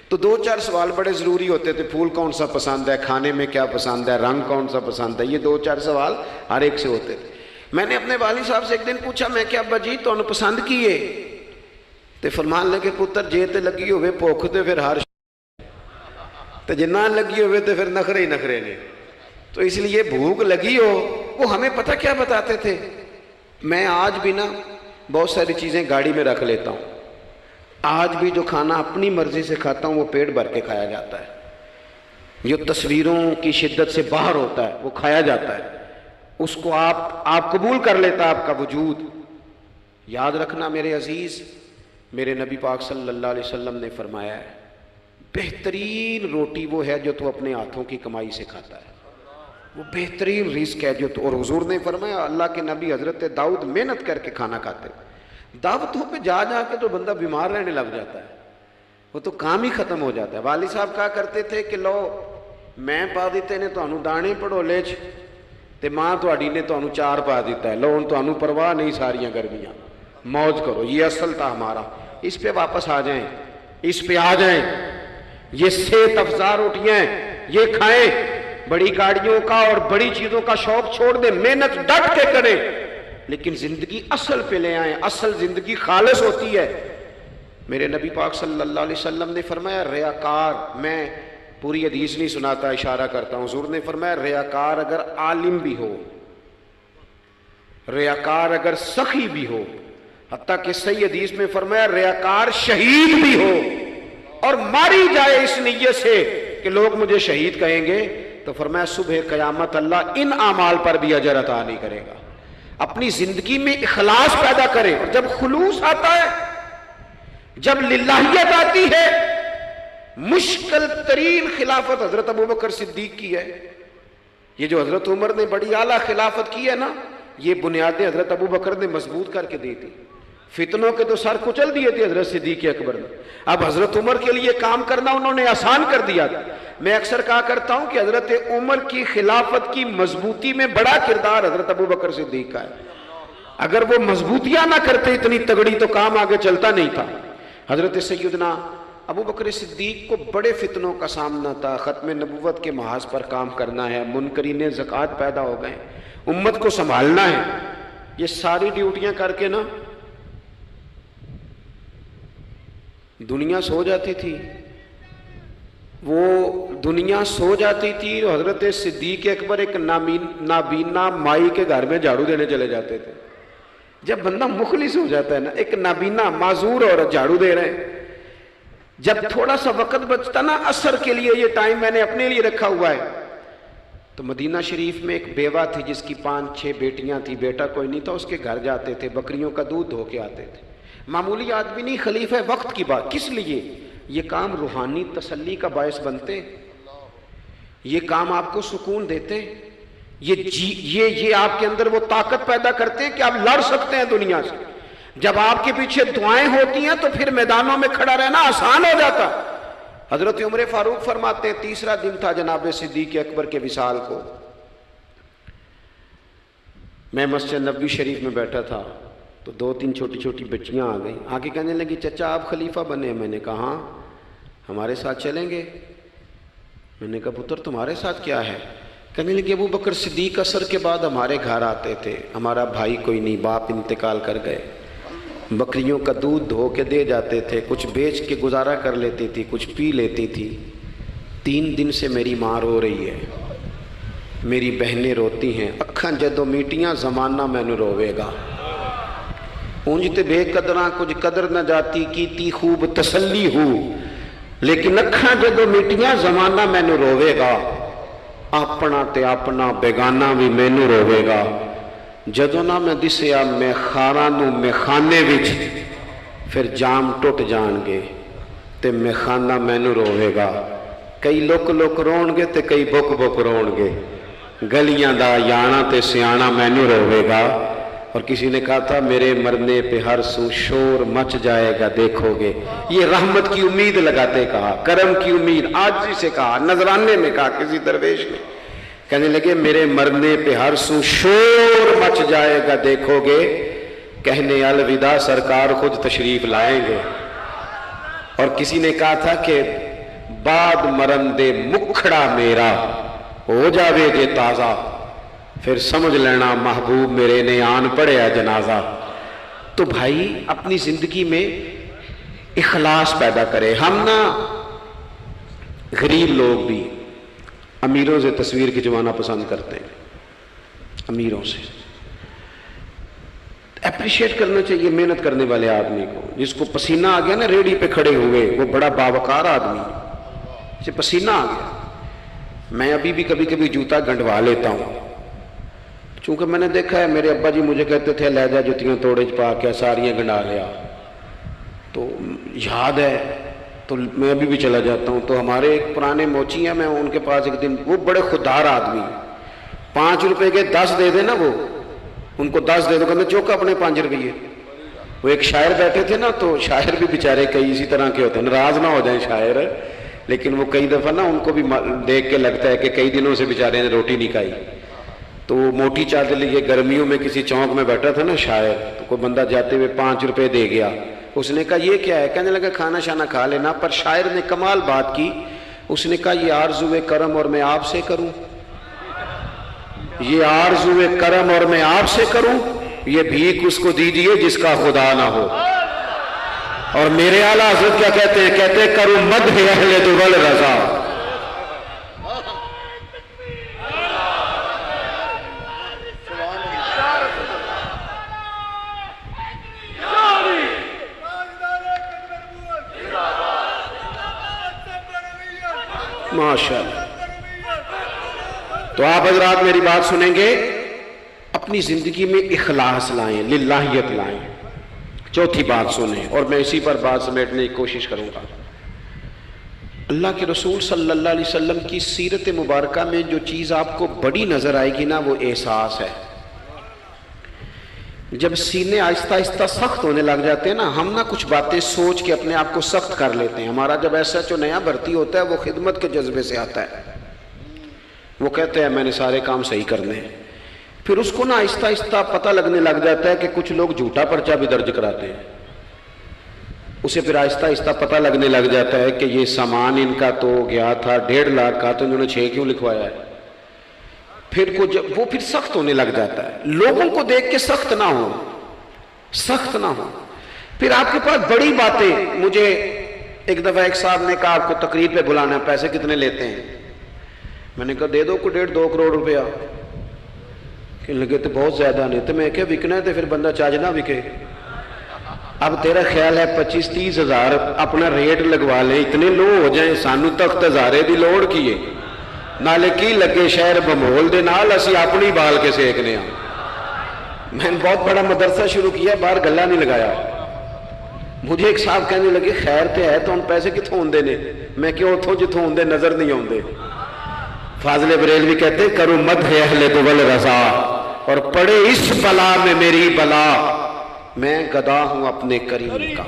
تو 2-4 سوال بڑے ضروری ہوتے تھے، پھول کون سا پسند ہے، کھانے میں کیا پسند ہے، رنگ کون سا پسند ہے، یہ 2-4 سوال ہر ایک سے ہوتے تھے۔ میں نے اپنے والد صاحب سے ایک دن پوچھا، میں کہ ابا جی تمہیں پسند کیے؟ تے فرمان لگے پتر جے تے لگی ہوئے بھوک تے پھر ہر تے جے نہ لگی ہوئے تے پھر نخرے ہی نخرے نے. تو اس لیے بھوک لگی ہو. وہ ہمیں پتہ کیا بتاتے تھے؟ میں آج بھی نا بہت ساری چیزیں گاڑی میں رکھ لیتا ہوں. آج بھی جو کھانا اپنی مرضی سے کھاتا ہوں وہ پیٹ بھر کے کھایا جاتا ہے. جو تصویروں کی شدت سے باہر ہوتا ہے وہ کھایا جاتا ہے. اس کو آپ قبول کر لیتا آپ کا وجود. یاد رکھنا میرے عزیز، میرے نبی پاک صلی اللہ علیہ وسلم نے فرمایا ہے بہترین روٹی وہ ہے جو تو اپنے ہاتھوں کی کمائی سے کھاتا ہے. وہ بہترین رزق ہے جو تو. اور حضور نے فرمایا اللہ کے نبی حضرت داؤد محنت کر کے کھانا کھاتے. دعوتوں پہ جا کے تو بندہ بیمار رہنے لگ جاتا ہے، وہ تو کام ہی ختم ہو جاتا ہے. والد صاحب کہا کرتے تھے کہ لو میں پا دیتے نے تانوں دانے پڑولے چ تے ماں تہاڈی نے تانوں چار پا دیتا ہے، لو ہن تانوں پرواہ نہیں ساریاں گرمیاں، موج کرو. یہ اصل تھا ہمارا. اس پہ واپس آ جائیں، اس پہ آ جائیں. یہ صحت افزا روٹیاں یہ کھائیں. بڑی گاڑیوں کا اور بڑی چیزوں کا شوق چھوڑ دیں، محنت ڈٹ کے کریں، لیکن زندگی اصل پہ لے آئیں. اصل زندگی خالص ہوتی ہے. میرے نبی پاک صلی اللہ علیہ وسلم نے فرمایا ریاکار، میں پوری حدیث نہیں سناتا، اشارہ کرتا ہوں. حضور نے فرمایا ریاکار اگر عالم بھی ہو، ریاکار اگر سخی بھی ہو، حتیٰ کہ صحیح حدیث میں فرمایا ریاکار شہید بھی ہو اور ماری جائے اس نیت سے کہ لوگ مجھے شہید کہیں گے، تو فرمایا صبح قیامت اللہ ان اعمال پر بھی اجر عطا نہیں کرے گا. اپنی زندگی میں اخلاص پیدا کریں. اور جب خلوص آتا ہے، جب للہیت آتی ہے، مشکل ترین خلافت حضرت ابوبکر صدیق کی ہے. یہ جو حضرت عمر نے بڑی اعلیٰ خلافت کی ہے نا، یہ بنیادیں حضرت ابوبکر نے مضبوط کر کے دی تھی. فتنوں کے تو سر کچل دیے تھے حضرت صدیق اکبر نے. اب حضرت عمر کے لیے کام کرنا انہوں نے آسان کر دیا تھا. میں اکثر کہا کرتا ہوں کہ حضرت عمر کی خلافت کی مضبوطی میں بڑا کردار حضرت ابوبکر صدیق کا ہے. اگر وہ مضبوطیاں نہ کرتے اتنی تگڑی تو کام آگے چلتا نہیں تھا. حضرت سیدنا ابوبکر صدیق کو بڑے فتنوں کا سامنا تھا. ختم نبوت کے محاذ پر کام کرنا ہے، منکرین زکوٰۃ پیدا ہو گئے، امت کو سنبھالنا ہے. یہ ساری ڈیوٹیاں کر کے نا دنیا سو جاتی تھی. وہ دنیا سو جاتی تھی. حضرت صدیق اکبر ایک نابینا مائی کے گھر میں جھاڑو دینے چلے جاتے تھے. جب بندہ مخلص ہو جاتا ہے نا، ایک نابینا معذور عورت جھاڑو دے رہے ہیں، جب تھوڑا سا وقت بچتا نا عصر کے لیے، یہ ٹائم میں نے اپنے لیے رکھا ہوا ہے، تو مدینہ شریف میں ایک بیوہ تھی جس کی 5-6 بیٹیاں تھی، بیٹا کوئی نہیں تھا. اس کے گھر جاتے تھے، بکریوں کا دودھ دھو کے آتے تھے. معمولی آدمی نہیں، خلیفہ وقت کی بات. کس لیے؟ یہ کام روحانی تسلی کا باعث بنتے، یہ کام آپ کو سکون دیتے، یہ آپ کے اندر وہ طاقت پیدا کرتے ہیں کہ آپ لڑ سکتے ہیں دنیا سے. جب آپ کے پیچھے دعائیں ہوتی ہیں تو پھر میدانوں میں کھڑا رہنا آسان ہو جاتا. حضرت عمر فاروق فرماتے ہیں تیسرا دن تھا جناب صدیق اکبر کے وصال کو. میں مسجد نبوی شریف میں بیٹھا تھا تو 2-3 چھوٹی چھوٹی بچیاں آ گئیں. آ کے کہنے لگی چچا آپ خلیفہ بنے. میں نے کہا ہاں. ہمارے ساتھ چلیں گے؟ میں نے کہا پتر تمہارے ساتھ کیا ہے؟ کہنے لگی ابو بکر صدیق عصر کے بعد ہمارے گھر آتے تھے، ہمارا بھائی کوئی نہیں، باپ انتقال کر گئے، بکریوں کا دودھ دھو کے دے جاتے تھے، کچھ بیچ کے گزارا کر لیتی تھی، کچھ پی لیتی تھی. 3 دن سے میری ماں رو رہی ہے، میری بہنیں روتی ہیں، اکھاں جدو میٹیاں زمانہ مینوں روے گا. اونج تے بے قدراں کچھ قدر نہ جاتی کیتی خوب تسلی ہو، لیکن اکھاں جدو میٹیاں زمانہ مینوں روے گا. اپنا تے اپنا بیگانہ بھی مینوں روے گا. جدوں نہ میں دسیا میں خاراں نوں میخانے وچ، پھر جام ٹوٹ جان گے تے میخانہ مینوں روے گا. کئی لک لک رون گے تے کئی بک بک رون گے. گلیاں دا یانا تے سیانا مینوں روے گا. اور کسی نے کہا تھا میرے مرنے پہ ہر سو شور مچ جائے گا دیکھو گے. یہ رحمت کی امید لگاتے کہا، کرم کی امید، عاجزی سے کہا، نذرانے میں کہا کسی درویش نے. کہنے لگے میرے مرنے پہ ہر سو شور مچ جائے گا دیکھو گے. کہنے الوداع سرکار خود تشریف لائیں گے. اور کسی نے کہا تھا کہ بعد مرندے مکھڑا میرا ہو جاوے جے تازہ. پھر سمجھ لینا محبوب میرے نے آن پڑیا جنازہ۔ تو بھائی اپنی زندگی میں اخلاص پیدا کرے۔ ہم نا غریب لوگ بھی امیروں سے تصویر کھنچوانا پسند کرتے ہیں، امیروں سے اپریشیٹ کرنا چاہیے محنت کرنے والے آدمی کو، جس کو پسینہ آ گیا نا ریڑھی پہ کھڑے ہوئے، وہ بڑا باوقار آدمی، اسے پسینہ آ گیا۔ میں ابھی بھی کبھی کبھی جوتا گنڈوا لیتا ہوں، چونکہ میں نے دیکھا ہے میرے ابا جی مجھے کہتے تھے لے جا جوتیاں توڑے پا کے ساریاں گنڈا لیا، تو یاد ہے تو میں ابھی بھی چلا جاتا ہوں۔ تو ہمارے ایک پرانے موچی ہیں، میں ان کے پاس ایک دن، وہ بڑے خوددار آدمی، 5 روپے کے 10 دے دے نا، وہ ان کو 10 دے دو، کہتے چوکا اپنے 5 روپیے۔ وہ ایک شاعر بیٹھے تھے نا، تو شاعر بھی بیچارے کئی اسی طرح کے ہوتے ہیں، ناراض نہ ہو جائیں شاعر، لیکن وہ کئی دفعہ نا ان کو بھی دیکھ کے لگتا ہے کہ کئی دنوں سے بیچارے نے روٹی نہیں کھائی۔ تو وہ موٹی چادر لیے گرمیوں میں کسی چوک میں بیٹھا تھا نا شاعر، تو کوئی بندہ جاتے ہوئے 5 روپے دے گیا۔ اس نے کہا یہ کیا ہے؟ کہنے لگا کھانا شانا کھا لینا۔ پر شاعر نے کمال بات کی، اس نے کہا یہ آرزو کرم اور میں آپ سے کروں، یہ آرزو کرم اور میں آپ سے کروں، یہ بھیک اس کو دیجئے جس کا خدا نہ ہو۔ اور میرے اعلیٰ حضرت کیا کہتے ہیں؟ کہتے ہیں کروں مدح اہل دول رضا۔ ماشاءاللہ۔ تو آپ حضرات میری بات سنیں گے، اپنی زندگی میں اخلاص لائیں، للہیت لائیں۔ چوتھی بات سنیں، اور میں اسی پر بات سمیٹنے کی کوشش کروں گا۔ اللہ کے رسول صلی اللہ علیہ وسلم کی سیرت مبارکہ میں جو چیز آپ کو بڑی نظر آئے گی نا، وہ احساس ہے۔ جب سینے آہستہ آہستہ سخت ہونے لگ جاتے ہیں نا، ہم نا کچھ باتیں سوچ کے اپنے آپ کو سخت کر لیتے ہیں۔ ہمارا جب ایسا جو نیا بھرتی ہوتا ہے وہ خدمت کے جذبے سے آتا ہے، وہ کہتے ہیں میں نے سارے کام صحیح کرنے ہیں۔ پھر اس کو نا آہستہ آہستہ پتہ لگنے لگ جاتا ہے کہ کچھ لوگ جھوٹا پرچہ بھی درج کراتے ہیں، اسے پھر آہستہ آہستہ پتہ لگنے لگ جاتا ہے کہ یہ سامان ان کا تو گیا تھا 1.5 لاکھ کا، تو انہوں نے 6 کیوں لکھوایا ہے۔ پھر وہ پھر سخت ہونے لگ جاتا ہے۔ لوگوں کو دیکھ کے سخت نہ ہو، سخت نہ ہو۔ پھر آپ کے پاس بڑی باتیں، مجھے ایک دفعہ ایک صاحب نے کہا آپ کو تقریر پہ بلانا ہے، پیسے کتنے لیتے ہیں؟ میں نے کہا دے دو کو 1.5-2 کروڑ روپیہ۔ کہنے لگے تو بہت زیادہ نہیں۔ تو میں کہا وکنا ہے تو پھر بندہ چاج نہ وکے۔ اب تیرا خیال ہے 25-30 ہزار اپنا ریٹ لگوا لیں، اتنے لو ہو جائیں، سانو تخت ہزارے دی لوڑ کیے، نالے کی لگے شہر بمول دے نال اسی اپنی بال کے سیکنے ہاں۔ میں نے بہت بڑا مدرسہ شروع کیا، باہر گلہ نہیں لگایا۔ مجھے ایک صاحب کہنے لگے خیر تے ہے تو ان پیسے کتوں ہوندے نے؟ میں کیوں اتھوں جتوں ہوندے نظر نہیں ہوندے۔ فاضل بریلوی کہتے ہیں کروں مدح اہل دول رضا، اور پڑے اس بلا میں میری بلا، میں گدا ہوں اپنے کریم کا،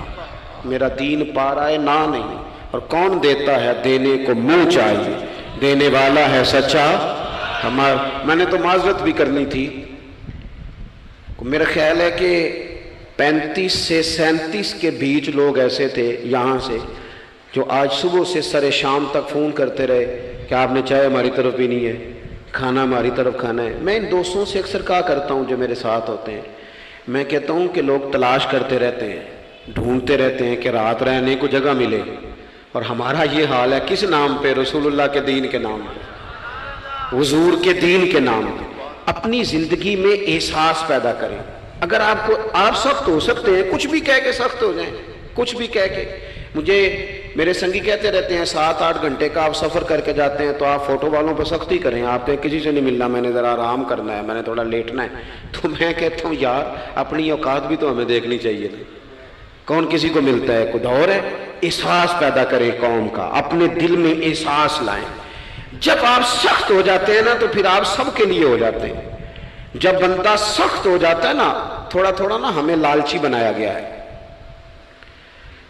میرا دین پا رہا ہے نہ نہیں، اور کون دیتا ہے دینے کو منہ چاہیے، دینے والا ہے سچا ہمارا۔ میں نے تو معذرت بھی کرنی تھی، میرا خیال ہے کہ 35 سے 37 کے بیچ لوگ ایسے تھے یہاں سے جو آج صبح سے سر شام تک فون کرتے رہے کہ آپ نے چائے ہماری طرف پینی ہے، کھانا ہماری طرف کھانا ہے۔ میں ان دوستوں سے اکثر کہا کرتا ہوں جو میرے ساتھ ہوتے ہیں، میں کہتا ہوں کہ لوگ تلاش کرتے رہتے ہیں، ڈھونڈتے رہتے ہیں کہ رات رہنے کو جگہ ملے، اور ہمارا یہ حال ہے۔ کس نام پہ؟ رسول اللہ کے دین کے نام پہ، حضور کے دین کے نام پہ۔ اپنی زندگی میں احساس پیدا کریں۔ اگر آپ سخت ہو سکتے ہیں، کچھ بھی کہہ کے سخت ہو جائیں، کچھ بھی کہہ کے۔ مجھے میرے سنگی کہتے رہتے ہیں 7-8 گھنٹے کا آپ سفر کر کے جاتے ہیں تو آپ فوٹو والوں پہ سختی کریں، آپ نے کسی سے نہیں ملنا، میں نے ذرا آرام کرنا ہے، میں نے تھوڑا لیٹنا ہے۔ تو میں کہتا ہوں یار اپنی اوقات بھی تو ہمیں دیکھنی چاہیے تھی، کون کسی کو ملتا ہے؟ کوئی دور ہے؟ احساس پیدا کریں قوم کا، اپنے دل میں احساس لائیں۔ جب آپ سخت ہو جاتے ہیں نا تو پھر آپ سب کے لیے ہو جاتے ہیں۔ جب بندہ سخت ہو جاتا ہے نا، تھوڑا تھوڑا نا ہمیں لالچی بنایا گیا ہے،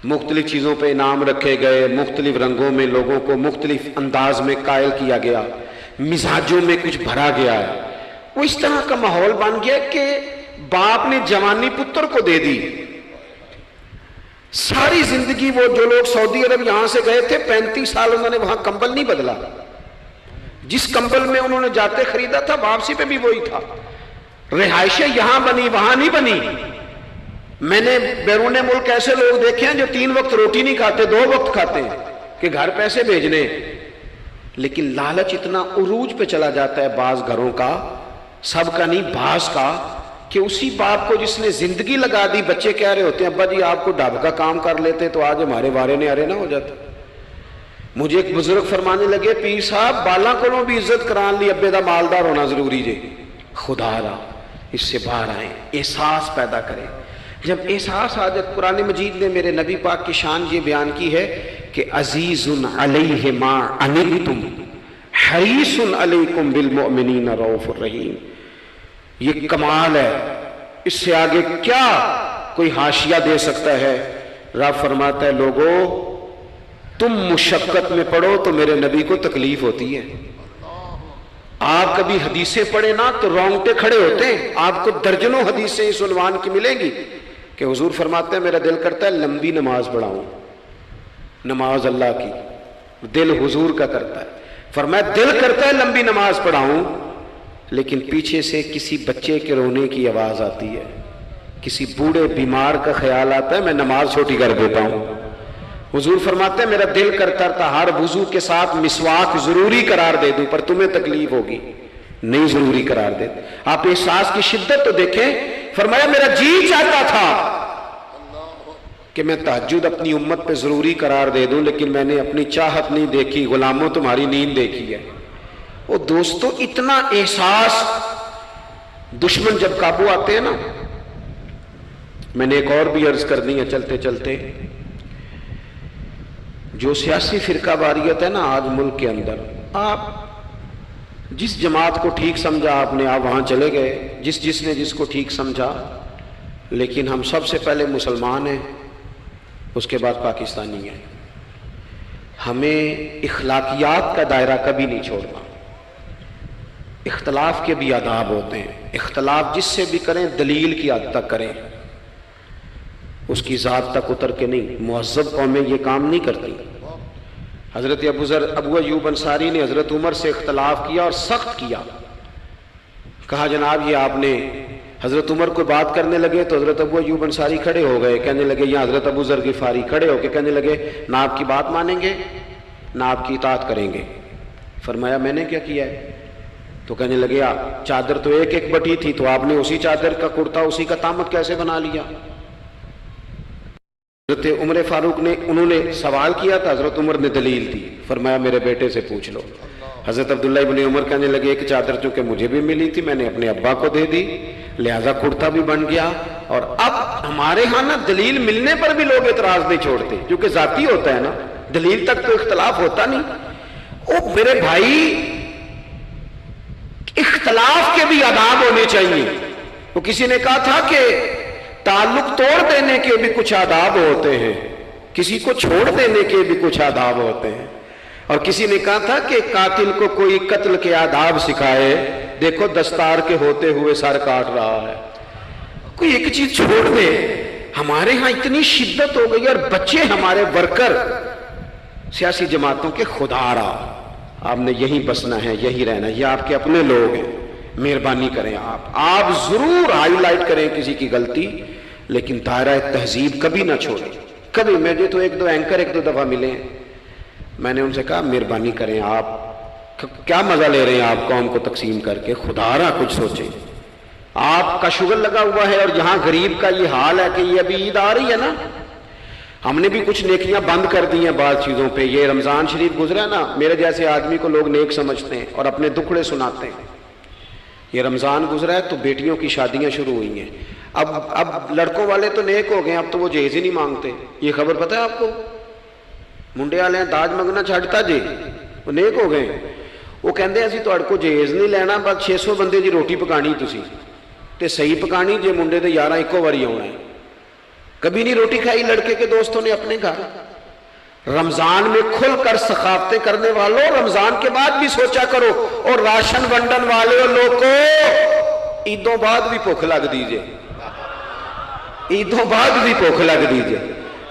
مختلف چیزوں پہ انعام رکھے گئے، مختلف رنگوں میں لوگوں کو مختلف انداز میں قائل کیا گیا، مزاجوں میں کچھ بھرا گیا ہے۔ وہ اس طرح کا ماحول بن گیا کہ باپ نے جوانی پتر کو دے دی۔ ساری زندگی وہ جو لوگ سعودی عرب یہاں سے گئے تھے 35 سال انہوں نے وہاں کمبل نہیں بدلا، جس کمبل میں انہوں نے جاتے خریدا تھا واپسی پہ بھی وہی تھا. رہائشیں یہاں بنی وہاں نہیں بنی. میں نے بیرون ملک ایسے لوگ دیکھے ہیں جو 3 وقت روٹی نہیں کھاتے، 2 وقت کھاتے ہیں کہ گھر پیسے بھیجنے. لیکن لالچ اتنا عروج پہ چلا جاتا ہے بعض گھروں کا، سب کا نہیں بعض کا، کہ اسی باپ کو جس نے زندگی لگا دی، بچے کہہ رہے ہوتے ہیں ابا جی آپ کو ڈھاب کا کام کر لیتے تو آج ہمارے وارے نے ارے نہ ہو جاتا. مجھے ایک بزرگ فرمانے لگے پیر صاحب بالاں کو بھی عزت کران لی، ابے دا مالدار ہونا ضروری جے. خدا را اس سے باہر آئیں، احساس پیدا کریں. جب احساس آ جائے، قرآن مجید نے میرے نبی پاک کی شان یہ بیان کی ہے کہ عزیز علیہ ما عنتم حریص علیکم بالمؤمنین رؤوف الرحیم. یہ کمال ہے، اس سے آگے کیا کوئی حاشیہ دے سکتا ہے؟ رب فرماتا ہے لوگو تم مشقت میں پڑھو تو میرے نبی کو تکلیف ہوتی ہے. آپ کبھی حدیثیں پڑھیں نا تو رونگٹے کھڑے ہوتے ہیں. آپ کو درجنوں حدیثیں اس عنوان کی ملیں گی کہ حضور فرماتے ہیں میرا دل کرتا ہے لمبی نماز پڑھاؤں. نماز اللہ کی، دل حضور کا کرتا ہے. فرمایا دل کرتا ہے لمبی نماز پڑھاؤں، لیکن پیچھے سے کسی بچے کے رونے کی آواز آتی ہے، کسی بوڑھے بیمار کا خیال آتا ہے، میں نماز چھوٹی کر دیتا ہوں. حضور فرماتے ہیں میرا دل کرتا تھا ہر وضو کے ساتھ مسواک ضروری قرار دے دوں، پر تمہیں تکلیف ہوگی، نہیں ضروری قرار دے. آپ احساس کی شدت تو دیکھیں. فرمایا میرا جی چاہتا تھا کہ میں تہجد اپنی امت پہ ضروری قرار دے دوں، لیکن میں نے اپنی چاہت نہیں دیکھی، غلاموں تمہاری نیند دیکھی ہے. وہ دوستو اتنا احساس، دشمن جب قابو آتے ہیں نا. میں نے ایک اور بھی عرض کرنی ہے چلتے چلتے. جو سیاسی فرقہ واریت ہے نا آج ملک کے اندر، آپ جس جماعت کو ٹھیک سمجھا آپ نے، آپ وہاں چلے گئے، جس نے جس کو ٹھیک سمجھا. لیکن ہم سب سے پہلے مسلمان ہیں، اس کے بعد پاکستانی ہیں. ہمیں اخلاقیات کا دائرہ کبھی نہیں چھوڑنا. اختلاف کے بھی آداب ہوتے ہیں. اختلاف جس سے بھی کریں دلیل کی حد تک کریں، اس کی ذات تک اتر کے نہیں. مہذب قومیں یہ کام نہیں کرتی. حضرت ابو ایوب انصاری نے حضرت عمر سے اختلاف کیا اور سخت کیا. کہا جناب یہ آپ نے، حضرت عمر کو بات کرنے لگے تو حضرت ابو ایوب انصاری کھڑے ہو گئے، کہنے لگے یا حضرت ابو ذر غفاری کھڑے ہو کے کہنے لگے نہ آپ کی بات مانیں گے نہ آپ کی اطاعت کریں گے. فرمایا میں نے کیا کیا ہے؟ تو کہنے لگے چادر تو ایک بٹی تھی، تو آپ نے اسی چادر کا کرتا اسی کا تامت کیسے بنا لیا؟ حضرت عمر فاروق نے، انہوں نے سوال کیا تھا، حضرت عمر نے دلیل دی. فرمایا میرے بیٹے سے پوچھ لو. حضرت عبداللہ ابن عمر کہنے لگے ایک چادر چونکہ مجھے بھی ملی تھی میں نے اپنے ابا کو دے دی، لہذا کرتا بھی بن گیا. اور اب ہمارے ہاں نا دلیل ملنے پر بھی لوگ اعتراض نہیں چھوڑتے، کیونکہ ذاتی ہوتا ہے نا، دلیل تک تو اختلاف ہوتا نہیں. او میرے بھائی اختلاف کے بھی آداب ہونے چاہیے. وہ کسی نے کہا تھا کہ تعلق توڑ دینے کے بھی کچھ آداب ہوتے ہیں، کسی کو چھوڑ دینے کے بھی کچھ آداب ہوتے ہیں. اور کسی نے کہا تھا کہ قاتل کو کوئی قتل کے آداب سکھائے، دیکھو دستار کے ہوتے ہوئے سر کاٹ رہا ہے. کوئی ایک چیز چھوڑ دے. ہمارے ہاں اتنی شدت ہو گئی، اور بچے ہمارے ورکر سیاسی جماعتوں کے، خدا را آپ نے یہی بسنا ہے یہی رہنا ہے، یہ آپ کے اپنے لوگ ہیں، مہربانی کریں آپ ضرور ہائی لائٹ کریں کسی کی غلطی، لیکن دائرہ تہذیب کبھی نہ چھوڑیں. کبھی مجھے تو ایک دو اینکر ایک دو دفعہ ملے ہیں، میں نے ان سے کہا مہربانی کریں، آپ کیا مزہ لے رہے ہیں آپ قوم کو تقسیم کر کے، خدا را کچھ سوچیں. آپ کا شغل لگا ہوا ہے اور یہاں غریب کا یہ حال ہے کہ یہ ابھی عید آ رہی ہے نا، ہم نے بھی کچھ نیکیاں بند کر دی ہیں بعض چیزوں پہ. یہ رمضان شریف گزرا ہے نا، میرے جیسے آدمی کو لوگ نیک سمجھتے ہیں اور اپنے دکھڑے سناتے ہیں. یہ رمضان گزرا ہے تو بیٹیوں کی شادیاں شروع ہوئی ہیں. اب لڑکوں والے تو نیک ہو گئے، اب تو وہ جہیز ہی نہیں مانگتے. یہ خبر پتہ ہے آپ کو؟ منڈے والے داج منگنا چھڈتا جی، وہ نیک ہو گئے. وہ کہندے اسی تہاڈے کو جہیز نہیں لینا، بس 600 بندے دی روٹی پکانی تسی تے صحیح پکانی جے منڈے دے 11 ایکو واری آنا ہے. کبھی نہیں روٹی کھائی لڑکے کے دوستوں نے اپنے گھر. رمضان میں کھل کر سخاوتیں کرنے والوں رمضان کے بعد بھی سوچا کرو. اور راشن ونڈن والے لوگ کو عیدوں بعد بھی بھوک لگ دیجئے، عیدوں بعد بھی بھوک لگ دیجئے.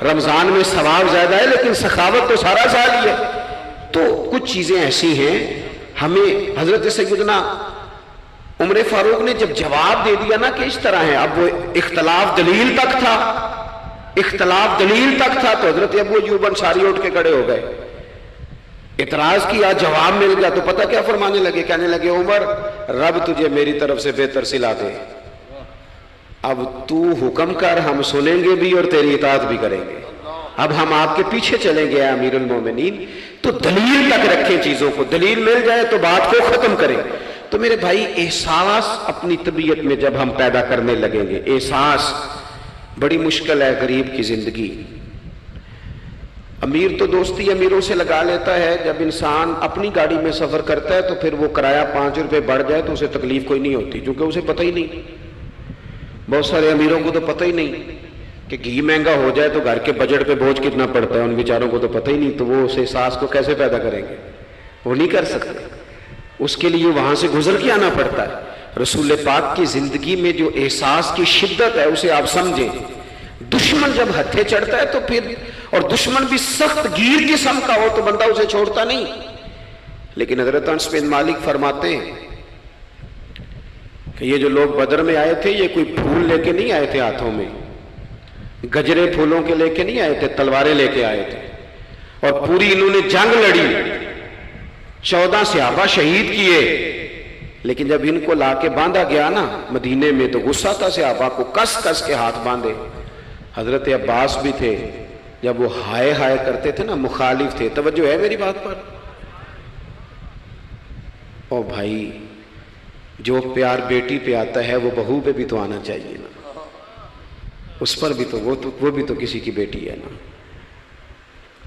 رمضان میں ثواب زیادہ ہے لیکن سخاوت تو سارا سال ہی ہے. تو کچھ چیزیں ایسی ہیں ہمیں حضرت سیدنا عمر فاروق نے جب جواب دے دیا نا کہ اس طرح ہے، اب وہ اختلاف دلیل تک تھا، اختلاف دلیل تک تھا، تو حضرت ابو ایوب انصاری اٹھ کے کھڑے ہو گئے، اعتراض کیا، جواب مل گیا، تو پتہ کیا فرمانے لگے، کہنے لگے عمر رب تجھے میری طرف سے بہتر صلا دے، اب تو حکم کر، ہم سنیں گے بھی اور تیری اطاعت بھی کریں گے، اب ہم آپ کے پیچھے چلیں گے امیر المومنین۔ تو دلیل تک رکھیں چیزوں کو، دلیل مل جائے تو بات کو ختم کریں۔ تو میرے بھائی احساس اپنی طبیعت میں جب ہم پیدا کرنے لگیں گے، احساس بڑی مشکل ہے غریب کی زندگی۔ امیر تو دوستی امیروں سے لگا لیتا ہے، جب انسان اپنی گاڑی میں سفر کرتا ہے تو پھر وہ کرایہ 5 روپے بڑھ جائے تو اسے تکلیف کوئی نہیں ہوتی، کیونکہ اسے پتہ ہی نہیں۔ بہت سارے امیروں کو تو پتہ ہی نہیں کہ گھی مہنگا ہو جائے تو گھر کے بجٹ پہ بوجھ کتنا پڑتا ہے، ان بیچاروں کو تو پتہ ہی نہیں، تو وہ اس احساس کو کیسے پیدا کریں گے؟ وہ نہیں کر سکتے، اس کے لیے وہاں سے گزر کے آنا پڑتا ہے۔ رسول پاک کی زندگی میں جو احساس کی شدت ہے اسے آپ سمجھیں۔ دشمن جب ہتھے چڑھتا ہے تو پھر، اور دشمن بھی سخت گیر قسم کا ہو تو بندہ اسے چھوڑتا نہیں۔ لیکن حضرت انس بن مالک فرماتے ہیں کہ یہ جو لوگ بدر میں آئے تھے یہ کوئی پھول لے کے نہیں آئے تھے ہاتھوں میں، گجرے پھولوں کے لے کے نہیں آئے تھے، تلواریں لے کے آئے تھے، اور پوری انہوں نے جنگ لڑی، 14 صحابہ شہید کیے، لیکن جب ان کو لا کے باندھا گیا نا مدینے میں تو غصہ تھا صحابہ کو، کس کس کے ہاتھ باندھے۔ حضرت عباس بھی تھے، جب وہ ہائے ہائے کرتے تھے نا، مخالف تھے۔ توجہ ہے میری بات پر؟ او بھائی، جو پیار بیٹی پہ آتا ہے وہ بہو پہ بھی تو آنا چاہیے نا، اس پر بھی تو وہ بھی تو کسی کی بیٹی ہے نا۔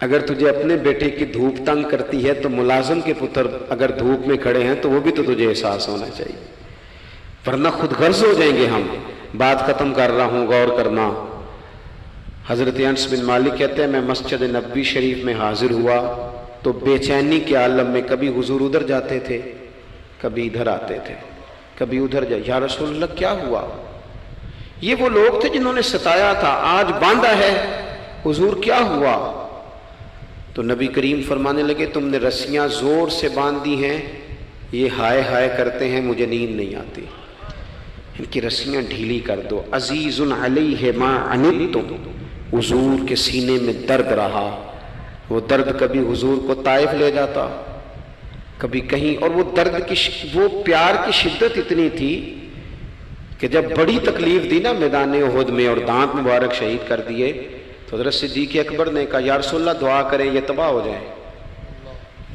اگر تجھے اپنے بیٹے کی دھوپ تنگ کرتی ہے تو ملازم کے پتر اگر دھوپ میں کھڑے ہیں تو وہ بھی تو تجھے احساس ہونا چاہیے، ورنہ خود غرض ہو جائیں گے ہم۔ بات ختم کر رہا ہوں، غور کرنا۔ حضرت انس بن مالک کہتے ہیں میں مسجد نبوی شریف میں حاضر ہوا تو بے چینی کے عالم میں کبھی حضور ادھر جاتے تھے، کبھی ادھر آتے تھے، کبھی ادھر جائے، یا رسول اللہ کیا ہوا؟ یہ وہ لوگ تھے جنہوں نے ستایا تھا، آج باندھا ہے، حضور کیا ہوا؟ تو نبی کریم فرمانے لگے تم نے رسیاں زور سے باندھ دی ہیں، یہ ہائے ہائے کرتے ہیں، مجھے نیند نہیں آتی، ان کی رسیاں ڈھیلی کر دو۔ عزیز علیہ ما عنتم، حضور کے سینے میں درد رہا، وہ درد کبھی حضور کو طائف لے جاتا، کبھی کہیں، اور وہ درد کی وہ پیار کی شدت اتنی تھی کہ جب بڑی تکلیف دی نا میدان احد میں اور دانت مبارک شہید کر دیے تو حضرت صدیق اکبر نے کہا یا رسول اللہ دعا کریں یہ تباہ ہو جائیں،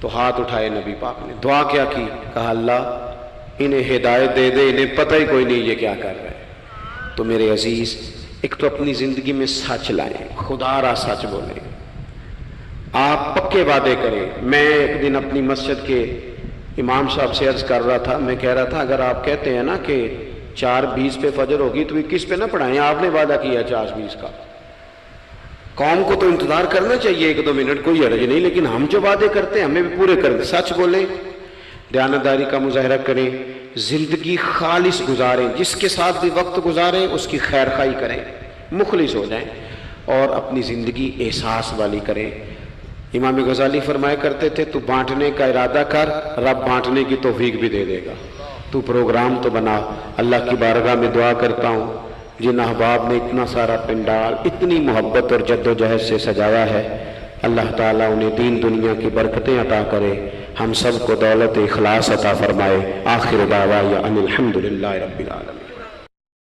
تو ہاتھ اٹھائے نبی پاک نے، دعا کیا کی؟ کہا اللہ انہیں ہدایت دے دے، انہیں پتہ ہی کوئی نہیں یہ کیا کر رہے ہیں۔ تو میرے عزیز، ایک تو اپنی زندگی میں سچ لائیں، خدا را سچ بولیں، آپ پکے وعدے کریں۔ میں ایک دن اپنی مسجد کے امام صاحب سے عرض کر رہا تھا، میں کہہ رہا تھا اگر آپ کہتے ہیں نا کہ 4:20 پہ فجر ہوگی تو 21 پہ نہ پڑھائیں، آپ نے وعدہ کیا 4:20 کا، قوم کو تو انتظار کرنا چاہیے 1-2 منٹ، کوئی حرج نہیں، لیکن ہم جو وعدے کرتے ہیں ہمیں بھی پورے کریں، سچ بولیں، دیانتداری کا مظاہرہ کریں، زندگی خالص گزاریں، جس کے ساتھ بھی وقت گزاریں اس کی خیر خواہی کریں، مخلص ہو جائیں، اور اپنی زندگی احساس والی کریں۔ امام غزالی فرمایا کرتے تھے تو بانٹنے کا ارادہ کر، رب بانٹنے کی توفیق بھی دے دے گا، تو پروگرام تو بنا۔ اللہ کی بارگاہ میں دعا کرتا ہوں جن احباب نے اتنا سارا پنڈال اتنی محبت اور جد و جہد سے سجایا ہے، اللہ تعالیٰ انہیں دین دنیا کی برکتیں عطا کرے، ہم سب کو دولت اخلاص عطا فرمائے۔ آخر دعوانا ان الحمد للہ رب العالمین۔